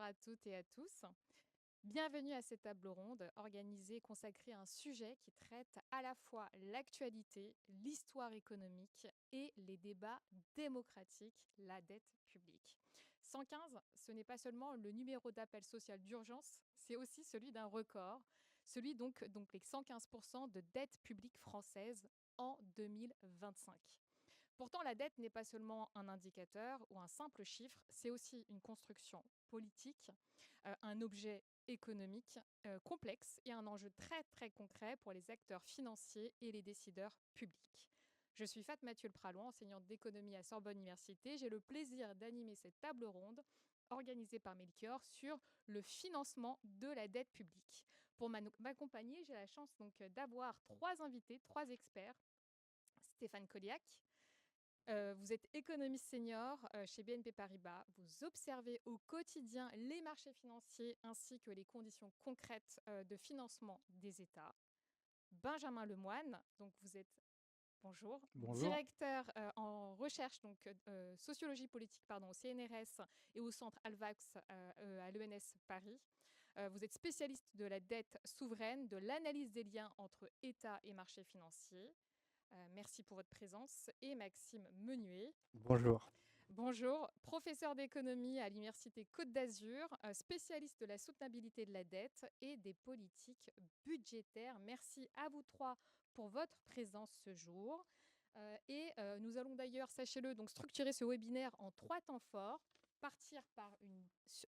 à toutes et à tous. Bienvenue à cette table ronde organisée consacrée à un sujet qui traite à la fois l'actualité, l'histoire économique et les débats démocratiques, la dette publique. 115, ce n'est pas seulement le numéro d'appel social d'urgence, c'est aussi celui d'un record, celui donc les 115% de dette publique française en 2025. Pourtant, la dette n'est pas seulement un indicateur ou un simple chiffre, c'est aussi une construction politique, un objet économique complexe et un enjeu très très concret pour les acteurs financiers et les décideurs publics. Je suis Fat Mathieu Pralon, enseignante d'économie à Sorbonne Université. J'ai le plaisir d'animer cette table ronde organisée par Melchior sur le financement de la dette publique. Pour m'accompagner, j'ai la chance donc d'avoir trois invités, trois experts. Stéphane Colliac, vous êtes économiste senior chez BNP Paribas. Vous observez au quotidien les marchés financiers ainsi que les conditions concrètes de financement des États. Benjamin Lemoine, donc vous êtes, bonjour, Bonjour. directeur en recherche, donc sociologie politique pardon, au CNRS et au centre Alvax à l'ENS Paris. Vous êtes spécialiste de la dette souveraine, de l'analyse des liens entre État et marchés financiers. Merci pour votre présence. Et Maxime Menuet. Bonjour. Bonjour, professeur d'économie à l'Université Côte d'Azur, spécialiste de la soutenabilité de la dette et des politiques budgétaires. Merci à vous trois pour votre présence ce jour. Nous allons d'ailleurs, sachez-le, donc structurer ce webinaire en trois temps forts.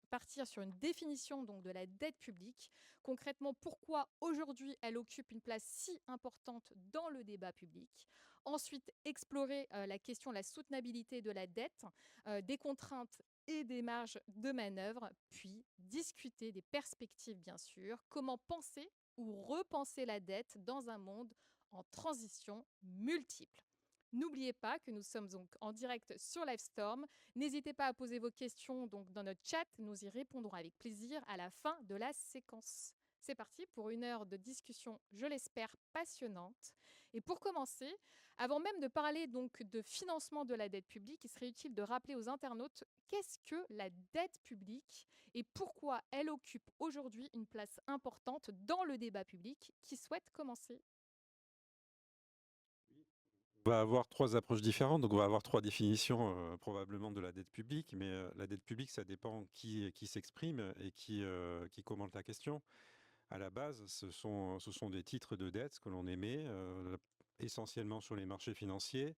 Partir sur une définition donc, de la dette publique. Concrètement, pourquoi aujourd'hui elle occupe une place si importante dans le débat public. Ensuite, explorer la question de la soutenabilité de la dette, des contraintes et des marges de manœuvre, puis discuter des perspectives, bien sûr, comment penser ou repenser la dette dans un monde en transition multiple. N'oubliez pas que nous sommes donc en direct sur Livestorm. N'hésitez pas à poser vos questions donc dans notre chat. Nous y répondrons avec plaisir à la fin de la séquence. C'est parti pour une heure de discussion, je l'espère, passionnante. Et pour commencer, avant même de parler donc de financement de la dette publique, il serait utile de rappeler aux internautes qu'est-ce que la dette publique et pourquoi elle occupe aujourd'hui une place importante dans le débat public. Qui souhaite commencer? On va avoir 3 approches différentes, donc on va avoir 3 définitions, probablement de la dette publique, mais la dette publique, ça dépend qui s'exprime et qui commente la question. À la base, ce sont des titres de dette que l'on émet, essentiellement sur les marchés financiers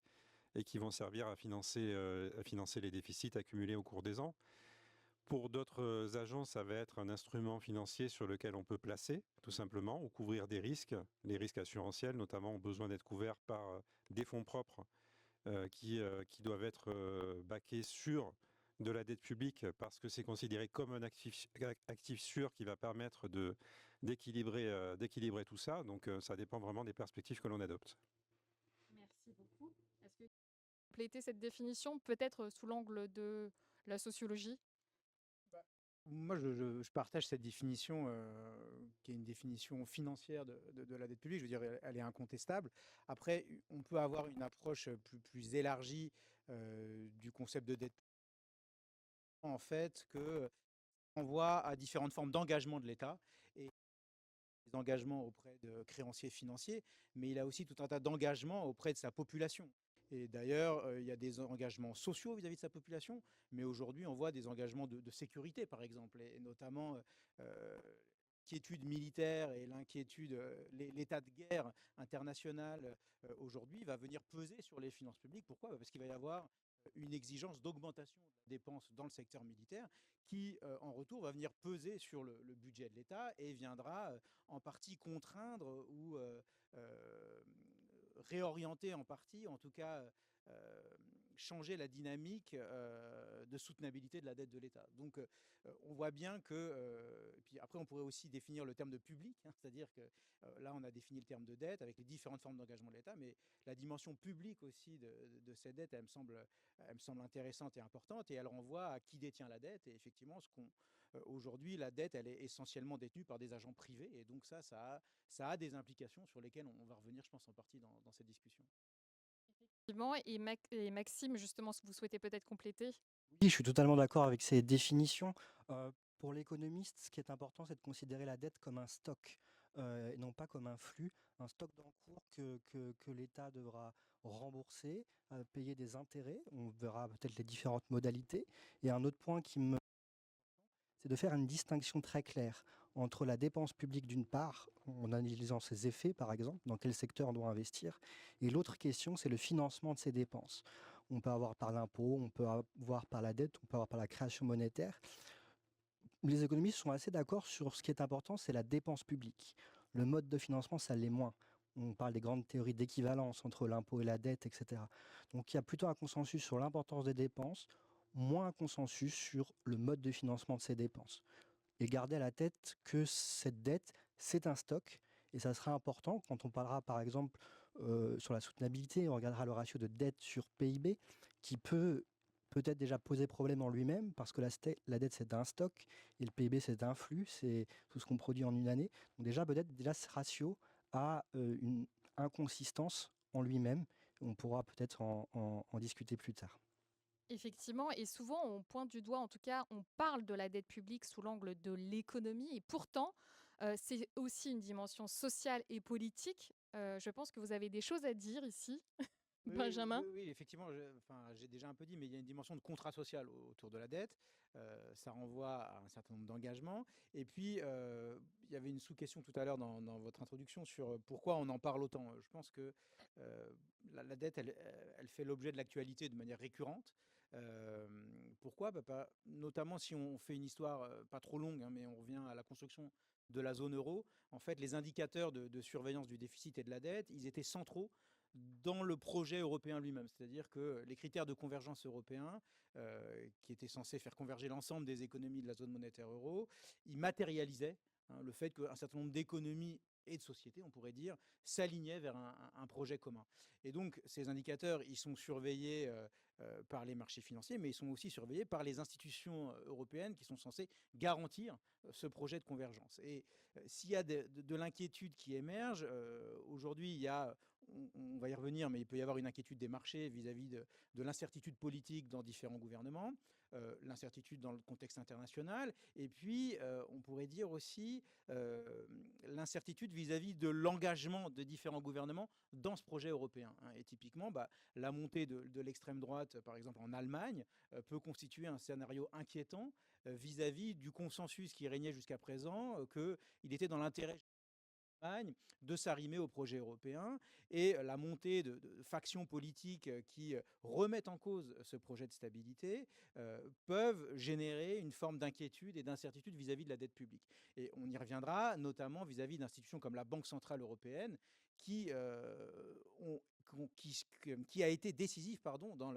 et qui vont servir à financer les déficits accumulés au cours des ans. Pour d'autres agents, ça va être un instrument financier sur lequel on peut placer, tout simplement, ou couvrir des risques. Les risques assurantiels, notamment, ont besoin d'être couverts par des fonds propres qui doivent être baqués sur de la dette publique parce que c'est considéré comme un actif sûr qui va permettre d'équilibrer tout ça. Donc, ça dépend vraiment des perspectives que l'on adopte. Merci beaucoup. Est-ce que vous complétez cette définition, peut-être sous l'angle de la sociologie? Bah, moi, je partage cette définition, qui est une définition financière de la dette publique. Je veux dire, elle est incontestable. Après, on peut avoir une approche plus élargie du concept de dette, en fait, que on voit à différentes formes d'engagement de l'État et des engagements auprès de créanciers financiers, mais il a aussi tout un tas d'engagements auprès de sa population. Et d'ailleurs, il y a des engagements sociaux vis-à-vis de sa population, mais aujourd'hui, on voit des engagements de sécurité, par exemple, et notamment l'inquiétude militaire et l'inquiétude, l'état de guerre international aujourd'hui va venir peser sur les finances publiques. Pourquoi? Parce qu'il va y avoir une exigence d'augmentation de la dépense dans le secteur militaire qui, en retour, va venir peser sur le budget de l'État et viendra en partie contraindre ou réorienter en partie, en tout cas euh, changer la dynamique de soutenabilité de la dette de l'État. Donc on voit bien que, et puis après on pourrait aussi définir le terme de public, hein, c'est-à-dire que là on a défini le terme de dette avec les différentes formes d'engagement de l'État, mais la dimension publique aussi de cette dette, elle me semble intéressante et importante, et elle renvoie à qui détient la dette. Et effectivement, aujourd'hui, la dette, elle est essentiellement détenue par des agents privés, et donc ça a des implications sur lesquelles on va revenir, je pense, en partie dans cette discussion. Effectivement, et Maxime, justement, vous souhaitez peut-être compléter? Oui, je suis totalement d'accord avec ces définitions. Pour l'économiste, ce qui est important, c'est de considérer la dette comme un stock et non pas comme un flux, un stock d'encours que l'État devra rembourser, payer des intérêts. On verra peut-être les différentes modalités. Et un autre point c'est de faire une distinction très claire entre la dépense publique d'une part, en analysant ses effets par exemple, dans quel secteur on doit investir, et l'autre question, c'est le financement de ces dépenses. On peut avoir par l'impôt, on peut avoir par la dette, on peut avoir par la création monétaire. Les économistes sont assez d'accord sur ce qui est important, c'est la dépense publique. Le mode de financement, ça l'est moins. On parle des grandes théories d'équivalence entre l'impôt et la dette, etc. Donc il y a plutôt un consensus sur l'importance des dépenses, moins un consensus sur le mode de financement de ces dépenses. Et garder à la tête que cette dette, c'est un stock, et ça sera important quand on parlera par exemple sur la soutenabilité, on regardera le ratio de dette sur PIB, qui peut-être déjà poser problème en lui-même, parce que la dette c'est un stock, et le PIB c'est un flux, c'est tout ce qu'on produit en une année. Donc déjà ce ratio a une inconsistance en lui-même, on pourra peut-être en discuter plus tard. Effectivement, et souvent on pointe du doigt, en tout cas, on parle de la dette publique sous l'angle de l'économie, et pourtant, c'est aussi une dimension sociale et politique. Je pense que vous avez des choses à dire ici, Oui, Benjamin. oui, oui, effectivement, j'ai déjà un peu dit, mais il y a une dimension de contrat social autour de la dette. Ça renvoie à un certain nombre d'engagements. Et puis, il y avait une sous-question tout à l'heure dans votre introduction sur pourquoi on en parle autant. Je pense que la dette, elle fait l'objet de l'actualité de manière récurrente. Euh, Pourquoi? Notamment si on fait une histoire pas trop longue, hein, mais on revient à la construction de la zone euro. En fait, les indicateurs de surveillance du déficit et de la dette, ils étaient centraux dans le projet européen lui-même. C'est-à-dire que les critères de convergence européens, qui étaient censés faire converger l'ensemble des économies de la zone monétaire euro, ils matérialisaient le fait qu'un certain nombre d'économies et de sociétés, on pourrait dire, s'alignaient vers un projet commun. Et donc, ces indicateurs, ils sont surveillés par les marchés financiers, mais ils sont aussi surveillés par les institutions européennes qui sont censées garantir ce projet de convergence. Et s'il y a de l'inquiétude qui émerge, aujourd'hui, il y a on va y revenir, mais il peut y avoir une inquiétude des marchés vis-à-vis de l'incertitude politique dans différents gouvernements, l'incertitude dans le contexte international, et puis on pourrait dire aussi l'incertitude vis-à-vis de l'engagement de différents gouvernements dans ce projet européen. Et typiquement, la montée de l'extrême droite, par exemple en Allemagne, peut constituer un scénario inquiétant vis-à-vis du consensus qui régnait jusqu'à présent, qu'il était dans l'intérêt de s'arrimer au projet européen, et la montée de factions politiques qui remettent en cause ce projet de stabilité peuvent générer une forme d'inquiétude et d'incertitude vis-à-vis de la dette publique. Et on y reviendra notamment vis-à-vis d'institutions comme la Banque centrale européenne qui, qui a été décisive dans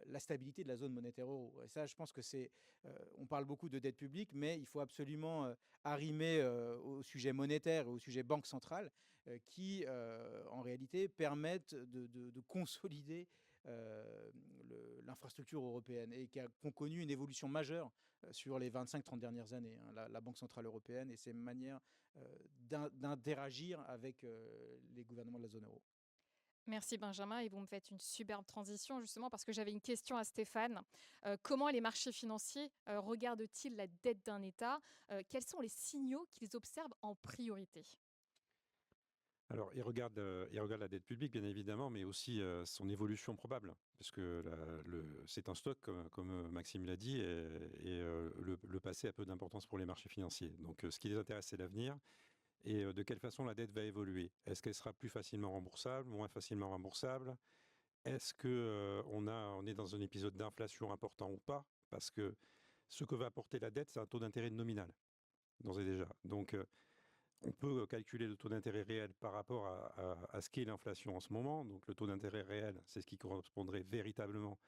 la stabilité de la zone monétaire euro. Et ça, je pense que on parle beaucoup de dette publique, mais il faut absolument arrimer au sujet monétaire et au sujet banque centrale qui, en réalité, permettent de consolider l'infrastructure européenne et qui ont connu une évolution majeure sur les 25-30 dernières années, la Banque centrale européenne et ses manières d'interagir avec les gouvernements de la zone euro. Merci Benjamin, et vous me faites une superbe transition justement parce que j'avais une question à Stéphane. Comment les marchés financiers regardent-ils la dette d'un État? Quels sont les signaux qu'ils observent en priorité? Alors, il regarde la dette publique, bien évidemment, mais aussi son évolution probable, parce que c'est un stock, comme Maxime l'a dit, et le passé a peu d'importance pour les marchés financiers. Donc, ce qui les intéresse, c'est l'avenir, et de quelle façon la dette va évoluer. Est-ce qu'elle sera plus facilement remboursable, moins facilement remboursable? Est-ce que on est dans un épisode d'inflation important ou pas? Parce que ce que va apporter la dette, c'est un taux d'intérêt nominal, d'ores et déjà. Donc, on peut calculer le taux d'intérêt réel par rapport à ce qu'est l'inflation en ce moment. Donc le taux d'intérêt réel, c'est ce qui correspondrait véritablement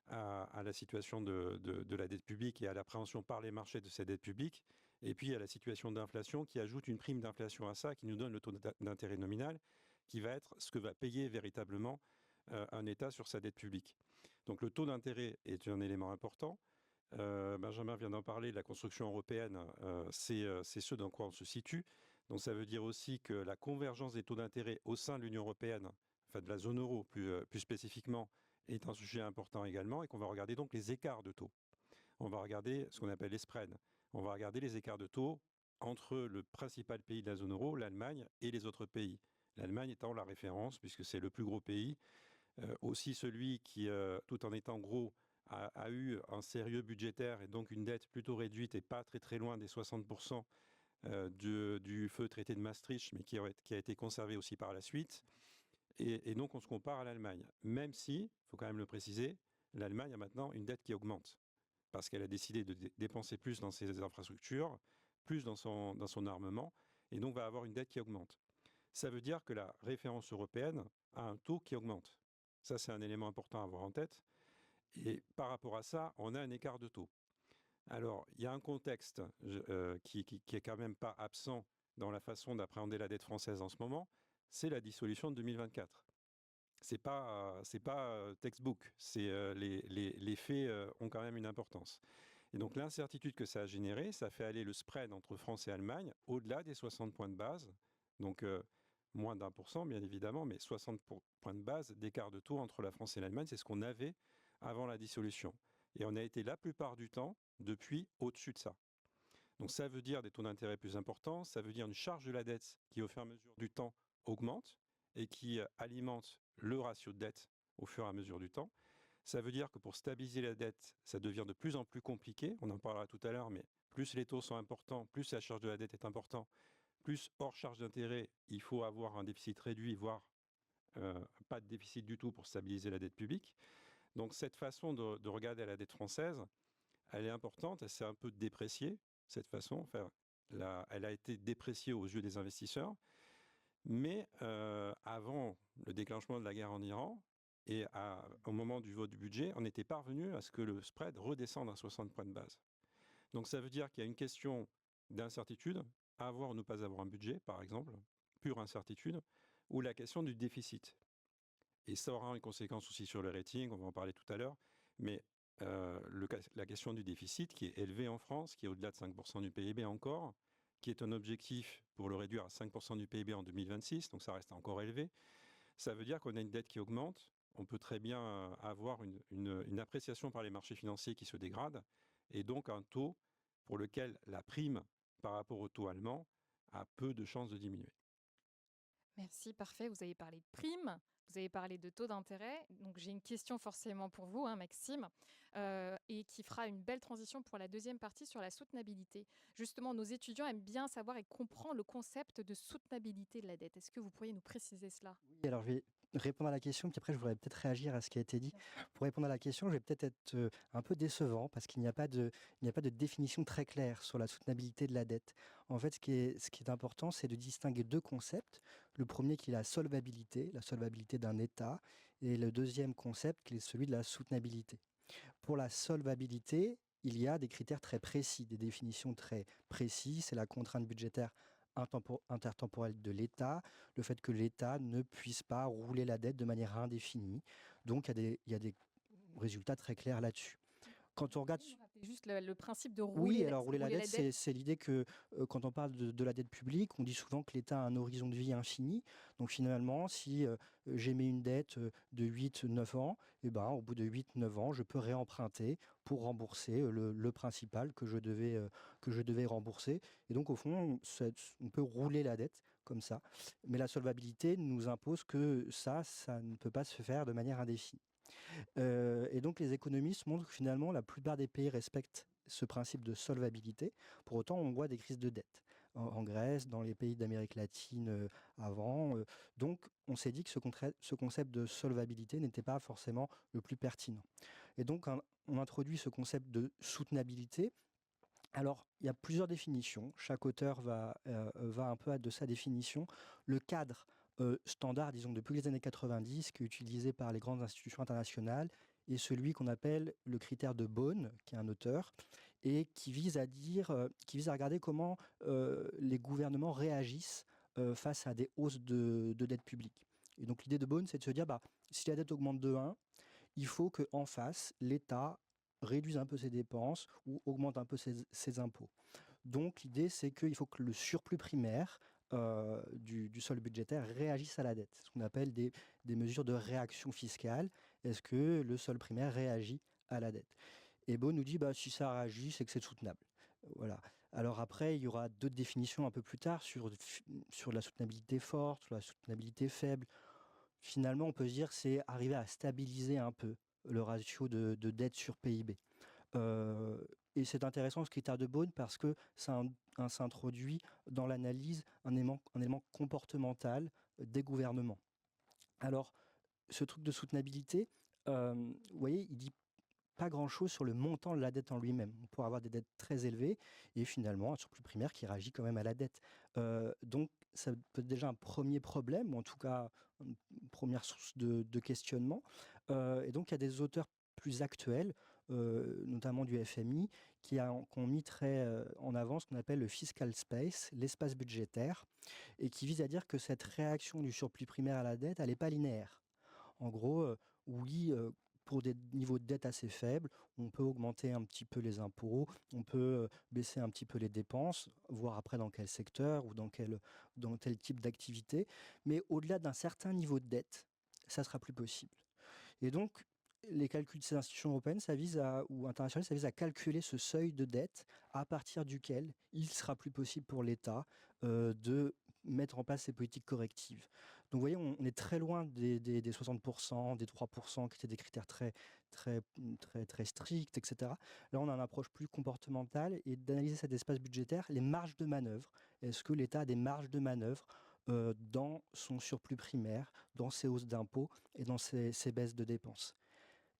à la situation de la dette publique et à l'appréhension par les marchés de cette dette publique. Et puis à la situation d'inflation qui ajoute une prime d'inflation à ça, qui nous donne le taux d'intérêt nominal, qui va être ce que va payer véritablement un État sur sa dette publique. Donc le taux d'intérêt est un élément important. Benjamin vient d'en parler, la construction européenne, c'est ce dans quoi on se situe. Donc ça veut dire aussi que la convergence des taux d'intérêt au sein de l'Union européenne, enfin de la zone euro plus spécifiquement, est un sujet important également, et qu'on va regarder donc les écarts de taux. On va regarder ce qu'on appelle les spreads. on va regarder les écarts de taux entre le principal pays de la zone euro, l'Allemagne, et les autres pays. L'Allemagne étant la référence, puisque c'est le plus gros pays, aussi celui qui, tout en étant gros, a eu un sérieux budgétaire et donc une dette plutôt réduite et pas très très loin des 60% du feu traité de Maastricht, mais qui a été conservé aussi par la suite. Et donc on se compare à l'Allemagne, même si, il faut quand même le préciser, l'Allemagne a maintenant une dette qui augmente, parce qu'elle a décidé de dépenser plus dans ses infrastructures, plus dans son armement, et donc va avoir une dette qui augmente. Ça veut dire que la référence européenne a un taux qui augmente. Ça, c'est un élément important à avoir en tête. Et par rapport à ça, on a un écart de taux. Alors, il y a un contexte qui est quand même pas absent dans la façon d'appréhender la dette française en ce moment, c'est la dissolution de 2024. C'est pas textbook, les faits ont quand même une importance. Et donc l'incertitude que ça a généré, ça fait aller le spread entre France et Allemagne au-delà des 60 points de base, donc moins d'1%, bien évidemment, mais 60 points de base d'écart de taux entre la France et l'Allemagne, c'est ce qu'on avait avant la dissolution. Et on a été la plupart du temps, depuis, au-dessus de ça. Donc ça veut dire des taux d'intérêt plus importants, ça veut dire une charge de la dette qui, au fur et à mesure du temps, augmente et qui alimente le ratio de dette au fur et à mesure du temps. Ça veut dire que pour stabiliser la dette, ça devient de plus en plus compliqué. On en parlera tout à l'heure, mais plus les taux sont importants, plus la charge de la dette est importante, plus hors charge d'intérêt, il faut avoir un déficit réduit, voire pas de déficit du tout pour stabiliser la dette publique. Donc cette façon de regarder la dette française, elle est importante, elle s'est un peu dépréciée, cette façon. Enfin, elle a été dépréciée aux yeux des investisseurs. Mais avant le déclenchement de la guerre en Iran, et au moment du vote du budget, on était parvenu à ce que le spread redescende à 60 points de base. Donc ça veut dire qu'il y a une question d'incertitude, avoir ou ne pas avoir un budget, par exemple, pure incertitude, ou la question du déficit. Et ça aura une conséquence aussi sur le rating, on va en parler tout à l'heure, mais la question du déficit qui est élevé en France, qui est au-delà de 5% du PIB encore, qui est un objectif pour le réduire à 5% du PIB en 2026, donc ça reste encore élevé, ça veut dire qu'on a une dette qui augmente, on peut très bien avoir une appréciation par les marchés financiers qui se dégrade, et donc un taux pour lequel la prime par rapport au taux allemand a peu de chances de diminuer. Merci, parfait. Vous avez parlé de primes, vous avez parlé de taux d'intérêt. Donc j'ai une question forcément pour vous, hein, Maxime, et qui fera une belle transition pour la deuxième partie sur la soutenabilité. Justement, nos étudiants aiment bien savoir et comprendre le concept de soutenabilité de la dette. Est-ce que vous pourriez nous préciser cela? Oui, alors je vais répondre à la question, puis après je voudrais peut-être réagir à ce qui a été dit. Pour répondre à la question, je vais peut-être être un peu décevant parce qu'il n'y a pas de définition très claire sur la soutenabilité de la dette. En fait, ce qui est important, c'est de distinguer deux concepts. Le premier qui est la solvabilité d'un État, et le deuxième concept qui est celui de la soutenabilité. Pour la solvabilité, il y a des critères très précis, des définitions très précises. C'est la contrainte budgétaire intertemporelle de l'État, le fait que l'État ne puisse pas rouler la dette de manière indéfinie. Donc il y a des résultats très clairs là-dessus. Quand on regarde... C'est juste le principe de Oui, rouler, alors rouler la dette, c'est l'idée que quand on parle de la dette publique, on dit souvent que l'État a un horizon de vie infini. Donc finalement, si j'émets une dette de 8-9 ans, eh ben, au bout de 8-9 ans, je peux réemprunter pour rembourser le principal que je devais rembourser. Et donc au fond, on peut rouler la dette comme ça. Mais la solvabilité nous impose que ça ne peut pas se faire de manière indéfinie. Et donc les économistes montrent que finalement la plupart des pays respectent ce principe de solvabilité. Pour autant, on voit des crises de dette en Grèce, dans les pays d'Amérique latine avant. Donc on s'est dit que ce concept de solvabilité n'était pas forcément le plus pertinent. Et donc on introduit ce concept de soutenabilité. Alors, il y a plusieurs définitions. Chaque auteur va un peu de sa définition. Le cadre standard, disons, depuis les années 90, qui est utilisé par les grandes institutions internationales, est celui qu'on appelle le critère de Beaune, qui est un auteur, et qui vise à regarder comment les gouvernements réagissent face à des hausses de dette publique. Et donc l'idée de Beaune, c'est de se dire, si la dette augmente de 1, il faut qu'en face, l'État réduise un peu ses dépenses ou augmente un peu ses impôts. Donc l'idée, c'est qu'il faut que le surplus primaire du solde budgétaire réagisse à la dette. C'est ce qu'on appelle des mesures de réaction fiscale. Est-ce que le solde primaire réagit à la dette? Et Beaune nous dit, si ça réagit, c'est que c'est soutenable. Voilà. Alors après, il y aura d'autres définitions un peu plus tard sur la soutenabilité forte, sur la soutenabilité faible. Finalement, on peut se dire que c'est arriver à stabiliser un peu le ratio de dette sur PIB. Et c'est intéressant ce critère de Beaune parce que ça introduit dans l'analyse un élément comportemental des gouvernements. Alors, ce truc de soutenabilité, vous voyez, il dit pas grand-chose sur le montant de la dette en lui-même. On pourrait avoir des dettes très élevées et finalement un surplus primaire qui réagit quand même à la dette. Donc, ça peut être déjà un premier problème, ou en tout cas une première source de questionnement. Et donc, il y a des auteurs plus actuels, notamment du FMI, qui ont mis très en avant ce qu'on appelle le fiscal space, l'espace budgétaire, et qui vise à dire que cette réaction du surplus primaire à la dette, elle n'est pas linéaire. En gros, oui, pour des niveaux de dette assez faibles, on peut augmenter un petit peu les impôts, on peut baisser un petit peu les dépenses, voir après dans quel secteur ou dans tel type d'activité. Mais au-delà d'un certain niveau de dette, ça sera plus possible. Et donc, les calculs de ces institutions européennes ou internationales, ça vise à calculer ce seuil de dette à partir duquel il sera plus possible pour l'État de mettre en place ces politiques correctives. Donc vous voyez, on est très loin des 60%, des 3%, qui étaient des critères très stricts, etc. Là, on a une approche plus comportementale et d'analyser cet espace budgétaire, les marges de manœuvre. Est-ce que l'État a des marges de manœuvre dans son surplus primaire, dans ses hausses d'impôts et dans ses baisses de dépenses?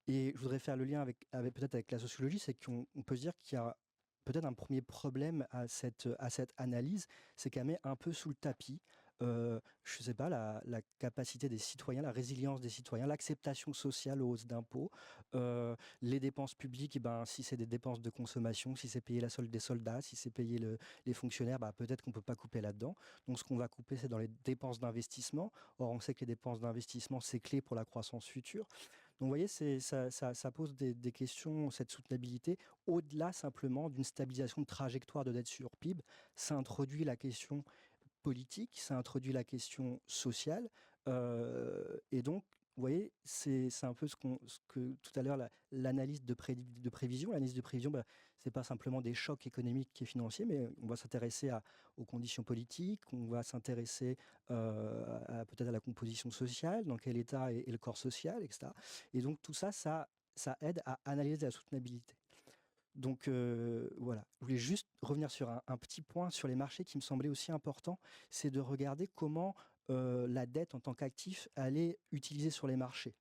Et je voudrais faire le lien peut-être avec la sociologie, c'est qu'on peut se dire qu'il y a peut-être un premier problème à cette analyse, c'est qu'elle met un peu sous le tapis, je ne sais pas, la capacité des citoyens, la résilience des citoyens, l'acceptation sociale aux hausses d'impôts, les dépenses publiques, et ben, si c'est des dépenses de consommation, si c'est payer la solde des soldats, si c'est payer les fonctionnaires, bah, peut-être qu'on ne peut pas couper là-dedans. Donc ce qu'on va couper, c'est dans les dépenses d'investissement. Or, on sait que les dépenses d'investissement, c'est clé pour la croissance future. Donc vous voyez, ça pose des questions, cette soutenabilité, au-delà simplement d'une stabilisation de trajectoire de dette sur PIB. Ça introduit la question politique, ça introduit la question sociale. Et donc, vous voyez, c'est un peu ce que tout à l'heure, l'analyse de prévision. L'analyse de prévision, bah, ce n'est pas simplement des chocs économiques et financiers, mais on va s'intéresser aux conditions politiques, on va s'intéresser peut-être à la composition sociale, dans quel état est le corps social, etc. Et donc tout ça, ça aide à analyser la soutenabilité. Donc voilà, je voulais juste revenir sur un petit point sur les marchés qui me semblait aussi important, c'est de regarder comment la dette en tant qu'actif allait utiliser sur les marchés.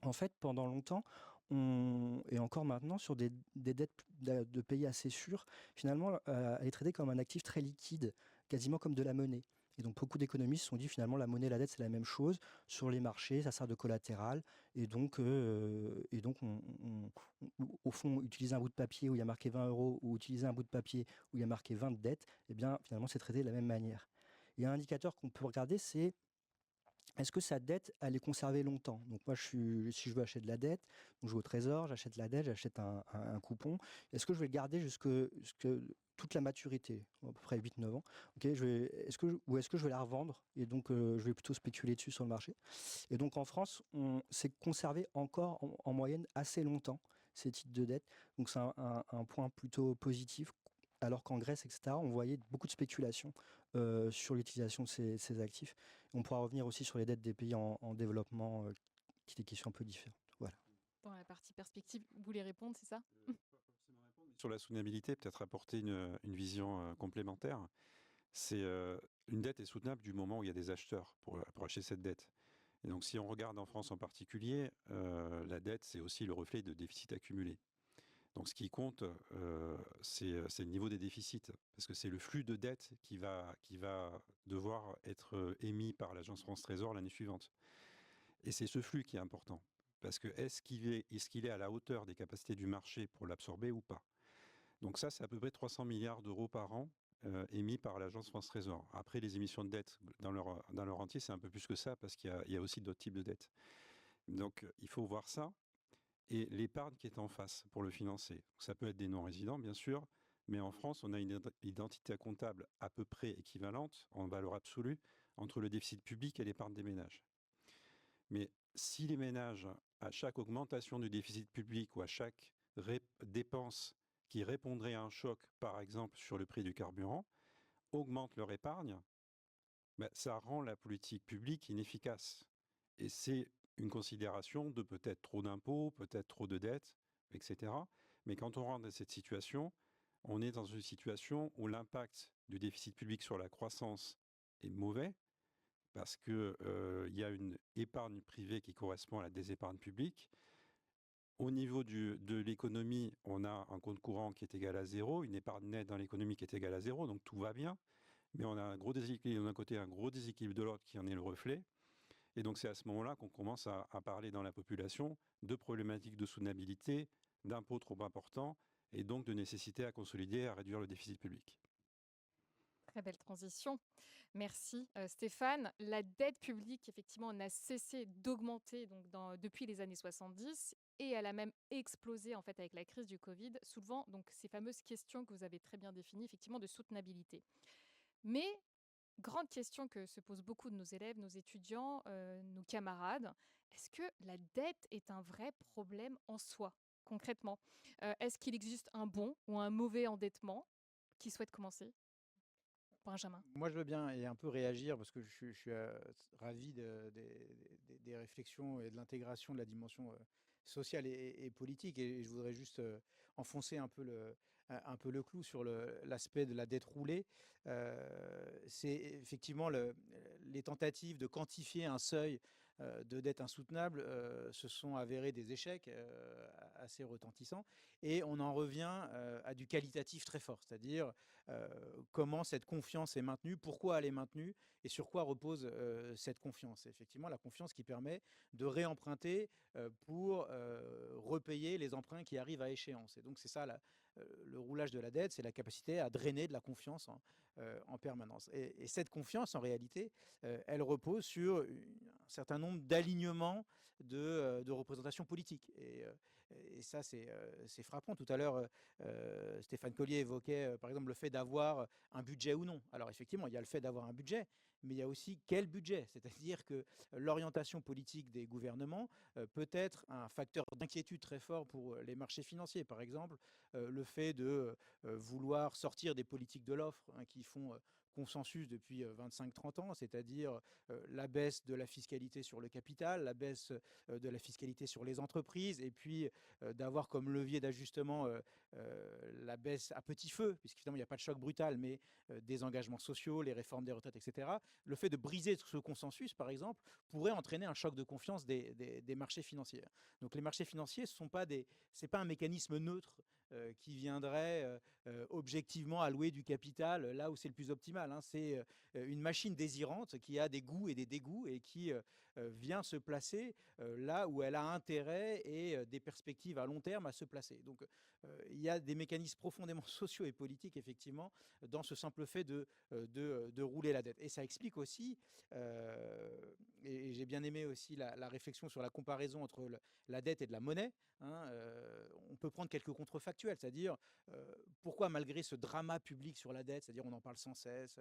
En fait, pendant longtemps, et encore maintenant, sur des dettes de pays assez sûrs, finalement, elle est traitée comme un actif très liquide, quasiment comme de la monnaie. Et donc beaucoup d'économistes se sont dit finalement la monnaie et la dette c'est la même chose. Sur les marchés, ça sert de collatéral. Et donc au fond, utiliser un bout de papier où il y a marqué 20 euros ou utiliser un bout de papier où il y a marqué 20 de dette, eh bien finalement c'est traité de la même manière. Et un indicateur qu'on peut regarder, c'est est-ce que sa dette, elle est conservée longtemps? Donc moi, si je veux acheter de la dette, donc je vais au trésor, j'achète la dette, j'achète un coupon. Est-ce que je vais le garder jusque toute la maturité, à peu près 8-9 ans? Ok, ou est-ce que je vais la revendre? Et donc, je vais plutôt spéculer dessus sur le marché. Et donc, en France, on s'est conservé encore en moyenne assez longtemps ces titres de dette. Donc, c'est un point plutôt positif. Alors qu'en Grèce, etc., on voyait beaucoup de spéculation sur l'utilisation de ces actifs. On pourra revenir aussi sur les dettes des pays en développement, qui est des questions un peu différentes. Voilà. Dans la partie perspective, vous voulez répondre, c'est ça? Pas forcément répondre, mais sur la soutenabilité, peut-être apporter une vision complémentaire. C'est une dette est soutenable du moment où il y a des acheteurs pour acheter cette dette. Et donc, si on regarde en France en particulier, la dette, c'est aussi le reflet de déficits accumulés. Donc, ce qui compte, c'est le niveau des déficits, parce que c'est le flux de dette qui va devoir être émis par l'Agence France Trésor l'année suivante. Et c'est ce flux qui est important, parce que est-ce qu'il est à la hauteur des capacités du marché pour l'absorber ou pas? Donc ça, c'est à peu près 300 milliards d'euros par an émis par l'Agence France Trésor. Après, les émissions de dette dans leur entier, c'est un peu plus que ça, parce qu'il y a aussi d'autres types de dettes. Donc, il faut voir ça. Et l'épargne qui est en face pour le financer. Ça peut être des non-résidents, bien sûr, mais en France, on a une identité comptable à peu près équivalente, en valeur absolue, entre le déficit public et l'épargne des ménages. Mais si les ménages, à chaque augmentation du déficit public ou à chaque dépense qui répondraient à un choc, par exemple sur le prix du carburant, augmentent leur épargne, ça rend la politique publique inefficace. Et c'est une considération de peut-être trop d'impôts, peut-être trop de dettes, etc. Mais quand on rentre dans cette situation, on est dans une situation où l'impact du déficit public sur la croissance est mauvais, parce qu'il y a une épargne privée qui correspond à la désépargne publique. Au niveau de l'économie, on a un compte courant qui est égal à zéro, une épargne nette dans l'économie qui est égale à zéro, donc tout va bien. Mais on a un gros déséquilibre d'un côté, un gros déséquilibre de l'autre qui en est le reflet. Et donc c'est à ce moment-là qu'on commence à parler dans la population de problématiques de soutenabilité, d'impôts trop importants, et donc de nécessité à consolider et à réduire le déficit public. Très belle transition. Merci Stéphane. La dette publique, effectivement, n'a cessé d'augmenter depuis les années 70 et elle a même explosé en fait avec la crise du Covid, soulevant donc ces fameuses questions que vous avez très bien définies, effectivement, de soutenabilité. Mais grande question que se posent beaucoup de nos élèves, nos étudiants, nos camarades, est-ce que la dette est un vrai problème en soi, concrètement? Est-ce qu'il existe un bon ou un mauvais endettement? Qui souhaite commencer? Benjamin. Moi, je veux bien et un peu réagir parce que je suis ravi des réflexions et de l'intégration de la dimension sociale et politique. Et je voudrais juste enfoncer un peu le clou sur l'aspect de la dette roulée. C'est effectivement les tentatives de quantifier un seuil de dette insoutenable se sont avérées des échecs assez retentissants. Et on en revient à du qualitatif très fort, c'est-à-dire comment cette confiance est maintenue, pourquoi elle est maintenue et sur quoi repose cette confiance. Et effectivement, la confiance qui permet de réemprunter pour repayer les emprunts qui arrivent à échéance. Et donc c'est ça le roulage de la dette, c'est la capacité à drainer de la confiance en permanence. Et cette confiance, en réalité, elle repose sur un certain nombre d'alignements de représentation politique. Et ça, c'est frappant. Tout à l'heure, Stéphane Collier évoquait, par exemple, le fait d'avoir un budget ou non. Alors, effectivement, il y a le fait d'avoir un budget, mais il y a aussi quel budget. C'est-à-dire que l'orientation politique des gouvernements peut être un facteur d'inquiétude très fort pour les marchés financiers. Par exemple, le fait de vouloir sortir des politiques de l'offre qui font consensus depuis 25-30 ans, c'est-à-dire la baisse de la fiscalité sur le capital, la baisse de la fiscalité sur les entreprises, et puis d'avoir comme levier d'ajustement la baisse à petit feu, puisque finalement il n'y a pas de choc brutal, mais des engagements sociaux, les réformes des retraites, etc. Le fait de briser ce consensus, par exemple, pourrait entraîner un choc de confiance des marchés financiers. Donc les marchés financiers, c'est pas un mécanisme neutre qui viendrait objectivement allouer du capital là où c'est le plus optimal. C'est une machine désirante qui a des goûts et des dégoûts et qui vient se placer là où elle a intérêt et des perspectives à long terme à se placer. Donc il y a des mécanismes profondément sociaux et politiques, effectivement, dans ce simple fait de rouler la dette. Et ça explique aussi, et j'ai bien aimé aussi la réflexion sur la comparaison entre la dette et de la monnaie. On peut prendre quelques contrefactuels, c'est-à-dire pourquoi malgré ce drama public sur la dette, c'est-à-dire on en parle sans cesse,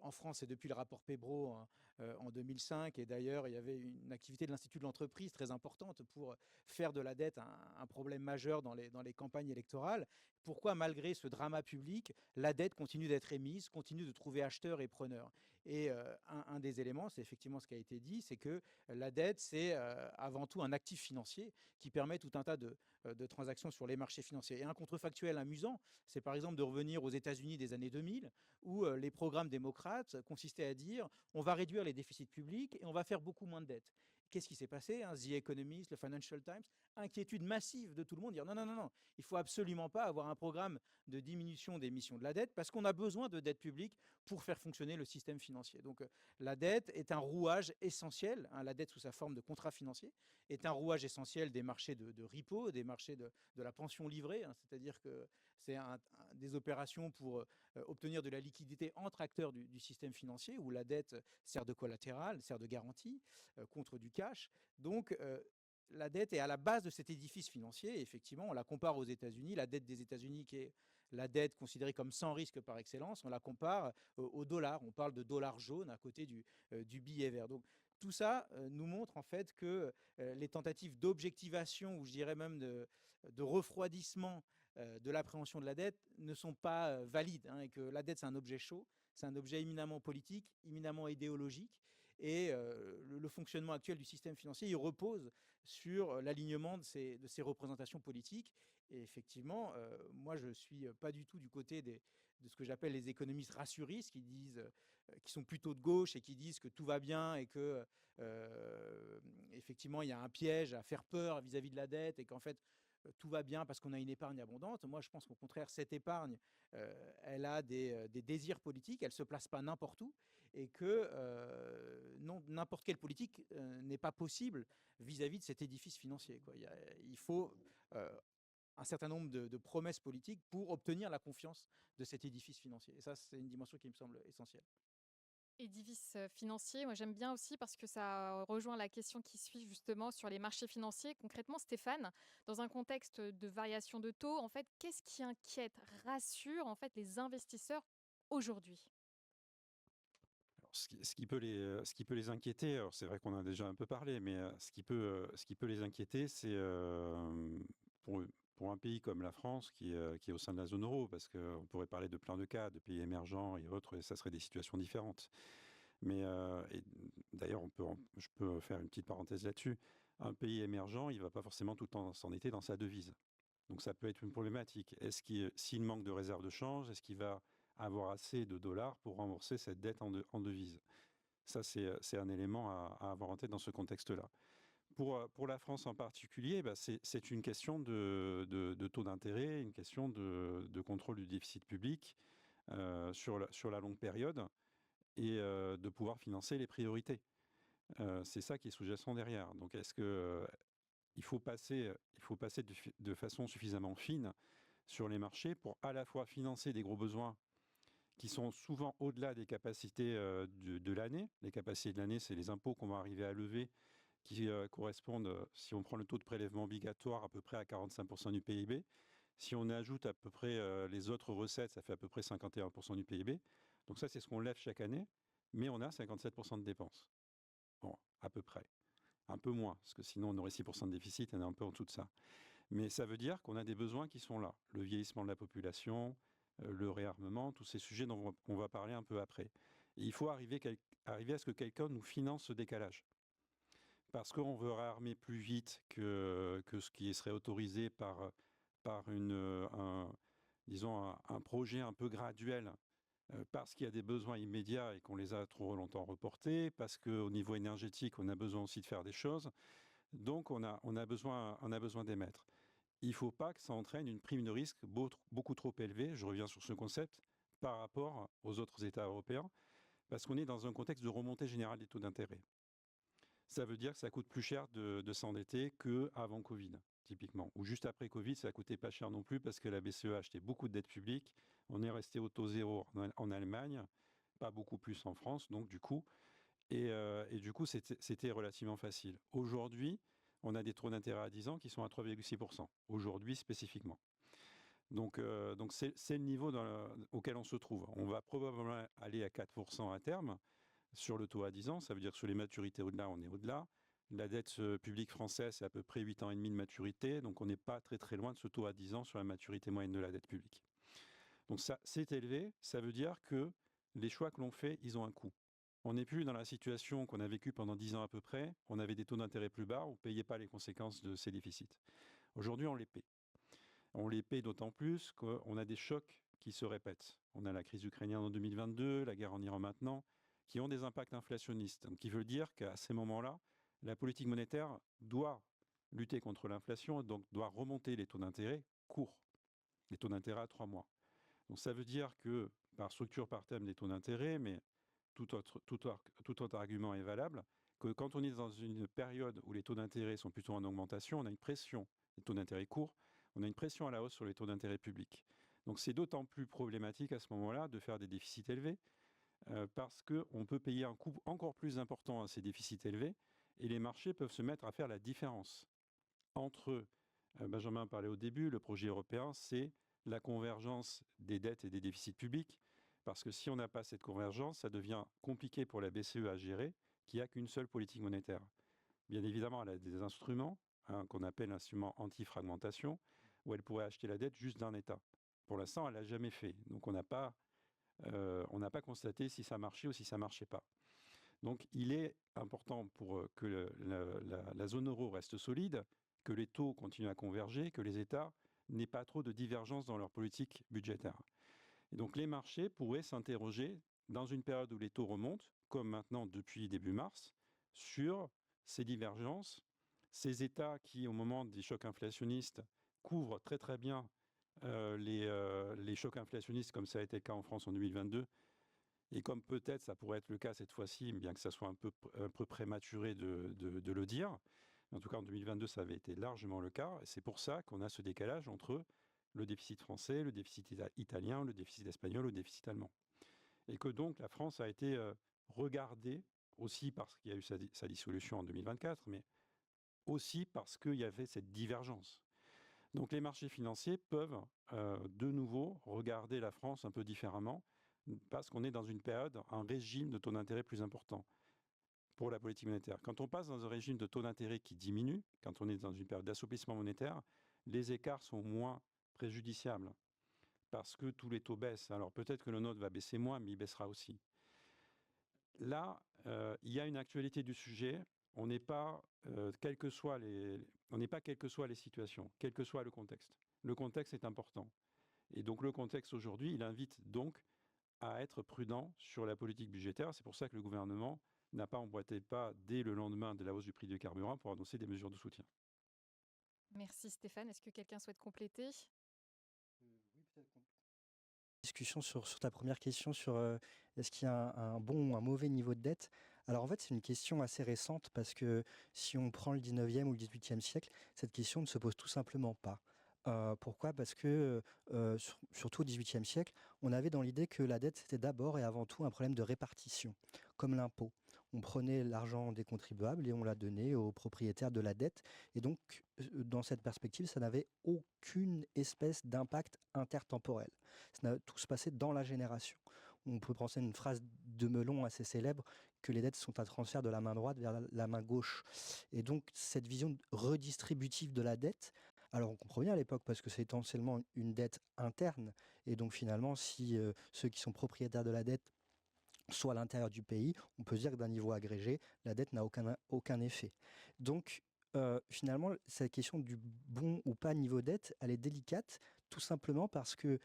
en France, c'est depuis le rapport Pébro en 2005, et d'ailleurs il y avait une activité de l'Institut de l'entreprise très importante pour faire de la dette un problème majeur dans les campagnes électorales. Pourquoi malgré ce drama public, la dette continue d'être émise, continue de trouver acheteurs et preneurs? Et un des éléments, c'est effectivement ce qui a été dit, c'est que la dette, c'est avant tout un actif financier qui permet tout un tas de transactions sur les marchés financiers. Et un contrefactuel amusant, c'est par exemple de revenir aux États-Unis des années 2000, où les programmes démocrates consistaient à dire on va réduire les déficits publics et on va faire beaucoup moins de dettes. Qu'est-ce qui s'est passé? The Economist, le Financial Times, inquiétude massive de tout le monde, dire non, non, non, non, il ne faut absolument pas avoir un programme de diminution d'émissions de la dette parce qu'on a besoin de dette publique pour faire fonctionner le système financier. Donc la dette est un rouage essentiel, la dette sous sa forme de contrat financier, est un rouage essentiel des marchés de repo, des marchés de la pension livrée, c'est-à-dire que c'est des opérations pour obtenir de la liquidité entre acteurs du système financier, où la dette sert de collatéral, sert de garantie contre du cash. Donc la dette est à la base de cet édifice financier. Et effectivement, on la compare aux États-Unis, la dette des États-Unis qui est la dette considérée comme sans risque par excellence, on la compare au dollar. On parle de dollar jaune à côté du billet vert. Donc tout ça nous montre en fait que les tentatives d'objectivation, ou je dirais même de refroidissement de l'appréhension de la dette ne sont pas valides, hein, et que la dette, c'est un objet chaud, c'est un objet éminemment politique, éminemment idéologique, et le fonctionnement actuel du système financier, il repose sur l'alignement de ces représentations politiques. Et effectivement, moi, je ne suis pas du tout du côté de ce que j'appelle les économistes rassuristes, qui sont plutôt de gauche et qui disent que tout va bien et que effectivement, il y a un piège à faire peur vis-à-vis de la dette et qu'en fait, tout va bien parce qu'on a une épargne abondante. Moi, je pense qu'au contraire, cette épargne, elle a des désirs politiques, elle ne se place pas n'importe où, et que n'importe quelle politique n'est pas possible vis-à-vis de cet édifice financier, quoi. Il faut un certain nombre de promesses politiques pour obtenir la confiance de cet édifice financier. Et ça, c'est une dimension qui me semble essentielle. Édifice financier, moi j'aime bien aussi parce que ça rejoint la question qui suit justement sur les marchés financiers. Concrètement, Stéphane, dans un contexte de variation de taux, en fait, qu'est-ce qui inquiète, rassure en fait les investisseurs aujourd'hui? Alors, ce qui peut les inquiéter, alors c'est vrai qu'on en a déjà un peu parlé, mais ce qui peut les inquiéter, c'est pour, pour un pays comme la France qui est au sein de la zone euro, parce qu'on pourrait parler de plein de cas, de pays émergents et autres, et ça serait des situations différentes. Mais et d'ailleurs, je peux faire une petite parenthèse là-dessus. Un pays émergent, il ne va pas forcément tout le temps s'endetter dans sa devise. Donc ça peut être une problématique. S'il manque de réserve de change, est-ce qu'il va avoir assez de dollars pour rembourser cette dette en devise? Ça, c'est un élément à avoir en tête dans ce contexte-là. Pour la France en particulier, bah, c'est une question de taux d'intérêt, une question de contrôle du déficit public sur la longue période et de pouvoir financer les priorités. C'est ça qui est sous-jacent derrière. Donc est-ce que il faut passer de façon suffisamment fine sur les marchés pour à la fois financer des gros besoins qui sont souvent au-delà des capacités de l'année. Les capacités de l'année, c'est les impôts qu'on va arriver à lever qui correspondent, si on prend le taux de prélèvement obligatoire, à peu près à 45% du PIB. Si on ajoute à peu près les autres recettes, ça fait à peu près 51% du PIB. Donc ça, c'est ce qu'on lève chaque année, mais on a 57% de dépenses. Bon, à peu près. Un peu moins, parce que sinon on aurait 6% de déficit, on est un peu en dessous de ça. Mais ça veut dire qu'on a des besoins qui sont là. Le vieillissement de la population, le réarmement, tous ces sujets dont on va parler un peu après. Et il faut arriver à ce que quelqu'un nous finance ce décalage. Parce qu'on veut réarmer plus vite que ce qui serait autorisé par disons un projet un peu graduel, parce qu'il y a des besoins immédiats et qu'on les a trop longtemps reportés, parce qu'au niveau énergétique, on a besoin aussi de faire des choses. Donc on a besoin d'émettre. Il ne faut pas que ça entraîne une prime de risque beaucoup trop élevée, je reviens sur ce concept, par rapport aux autres États européens, parce qu'on est dans un contexte de remontée générale des taux d'intérêt. Ça veut dire que ça coûte plus cher de s'endetter qu'avant Covid, typiquement. Ou juste après Covid, ça coûtait pas cher non plus parce que la BCE a acheté beaucoup de dettes publiques. On est resté au taux zéro en Allemagne, pas beaucoup plus en France, donc du coup. Et du coup, c'était relativement facile. Aujourd'hui, on a des taux d'intérêt à 10 ans qui sont à 3,6%. Aujourd'hui, spécifiquement. Donc c'est le niveau auquel on se trouve. On va probablement aller à 4% à terme sur le taux à 10 ans. Ça veut dire que sur les maturités au-delà, on est au-delà. La dette publique française, c'est à peu près 8 ans et demi de maturité. Donc on n'est pas très très loin de ce taux à 10 ans sur la maturité moyenne de la dette publique. Donc ça, c'est élevé. Ça veut dire que les choix que l'on fait, ils ont un coût. On n'est plus dans la situation qu'on a vécue pendant 10 ans à peu près. On avait des taux d'intérêt plus bas, on ne payait pas les conséquences de ces déficits. Aujourd'hui, on les paie. On les paie d'autant plus qu'on a des chocs qui se répètent. On a la crise ukrainienne en 2022, la guerre en Iran maintenant, qui ont des impacts inflationnistes. Donc, qui veut dire qu'à ces moments-là, la politique monétaire doit lutter contre l'inflation et donc doit remonter les taux d'intérêt courts, les taux d'intérêt à 3 mois. Donc ça veut dire que, par structure, par thème des taux d'intérêt, mais tout autre argument est valable, que quand on est dans une période où les taux d'intérêt sont plutôt en augmentation, on a une pression, les taux d'intérêt courts, on a une pression à la hausse sur les taux d'intérêt publics. Donc c'est d'autant plus problématique à ce moment-là de faire des déficits élevés, parce qu'on peut payer un coût encore plus important à ces déficits élevés, et les marchés peuvent se mettre à faire la différence entre, Benjamin parlait au début, le projet européen, c'est la convergence des dettes et des déficits publics, parce que si on n'a pas cette convergence, ça devient compliqué pour la BCE à gérer, qui n'a qu'une seule politique monétaire. Bien évidemment, elle a des instruments qu'on appelle instruments anti-fragmentation, où elle pourrait acheter la dette juste d'un État. Pour l'instant, elle ne l'a jamais fait. Donc on n'a pas constaté si ça marchait ou si ça ne marchait pas. Donc il est important pour que la zone euro reste solide, que les taux continuent à converger, que les États n'aient pas trop de divergences dans leur politique budgétaire. Et donc les marchés pourraient s'interroger dans une période où les taux remontent, comme maintenant depuis début mars, sur ces divergences, ces États qui, au moment des chocs inflationnistes, couvrent très très bien les chocs inflationnistes, comme ça a été le cas en France en 2022, et comme peut-être ça pourrait être le cas cette fois-ci, bien que ça soit un peu prématuré de le dire. En tout cas, en 2022, ça avait été largement le cas. C'est pour ça qu'on a ce décalage entre le déficit français, le déficit italien, le déficit espagnol, le déficit allemand. Et que donc la France a été regardée aussi parce qu'il y a eu sa dissolution en 2024, mais aussi parce qu'il y avait cette divergence. Donc les marchés financiers peuvent de nouveau regarder la France un peu différemment parce qu'on est dans une période, un régime de taux d'intérêt plus important pour la politique monétaire. Quand on passe dans un régime de taux d'intérêt qui diminue, quand on est dans une période d'assouplissement monétaire, les écarts sont moins préjudiciables parce que tous les taux baissent. Alors peut-être que le nôtre va baisser moins, mais il baissera aussi. Là, il y a une actualité du sujet. On n'est pas, quelles que soient les situations, quel que soit le contexte. Le contexte est important. Et donc le contexte aujourd'hui, il invite donc à être prudent sur la politique budgétaire. C'est pour ça que le gouvernement n'a pas emboîté pas dès le lendemain de la hausse du prix du carburant pour annoncer des mesures de soutien. Merci Stéphane. Est-ce que quelqu'un souhaite compléter? Oui, peut-être discussion sur ta première question sur est-ce qu'il y a un bon ou un mauvais niveau de dette. Alors en fait, c'est une question assez récente parce que si on prend le 19e ou le 18e siècle, cette question ne se pose tout simplement pas. Pourquoi? Parce que surtout au 18e siècle, on avait dans l'idée que la dette, c'était d'abord et avant tout un problème de répartition, comme l'impôt. On prenait l'argent des contribuables et on l'a donné aux propriétaires de la dette. Et donc, dans cette perspective, ça n'avait aucune espèce d'impact intertemporel. Tout se passait dans la génération. On peut penser à une phrase de Melon assez célèbre, que les dettes sont un transfert de la main droite vers la main gauche. Et donc, cette vision redistributive de la dette, alors on comprend bien à l'époque parce que c'est essentiellement une dette interne. Et donc finalement, si ceux qui sont propriétaires de la dette soit à l'intérieur du pays, on peut se dire que d'un niveau agrégé, la dette n'a aucun effet. Donc, finalement, cette question du bon ou pas niveau dette, elle est délicate, tout simplement parce que,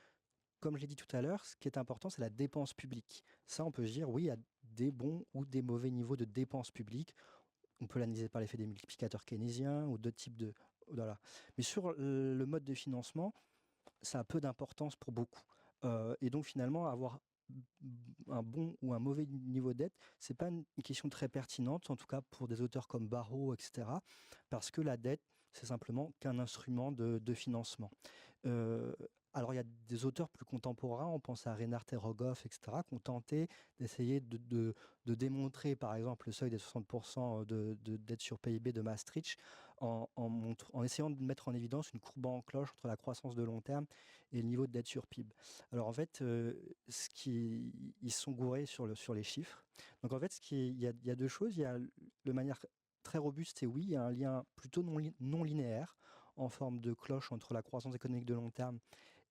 comme je l'ai dit tout à l'heure, ce qui est important, c'est la dépense publique. Ça, on peut se dire, oui, il y a des bons ou des mauvais niveaux de dépenses publiques. On peut l'analyser par l'effet des multiplicateurs keynésiens ou d'autres types de... Voilà. Mais sur le mode de financement, ça a peu d'importance pour beaucoup. Et donc, finalement, avoir un bon ou un mauvais niveau de dette, c'est pas une question très pertinente, en tout cas pour des auteurs comme Barrault, etc., parce que la dette, c'est simplement qu'un instrument de financement. Alors il y a des auteurs plus contemporains, on pense à Reinhard Rogoff, etc., qui ont tenté d'essayer de démontrer, par exemple, le seuil des 60% de dette sur PIB de Maastricht, en essayant de mettre en évidence une courbe en cloche entre la croissance de long terme et le niveau de dette sur PIB. Alors en fait, ils se sont gourés sur les chiffres. Donc en fait, il y a deux choses. Il y a de manière très robuste, et oui, il y a un lien plutôt non linéaire en forme de cloche entre la croissance économique de long terme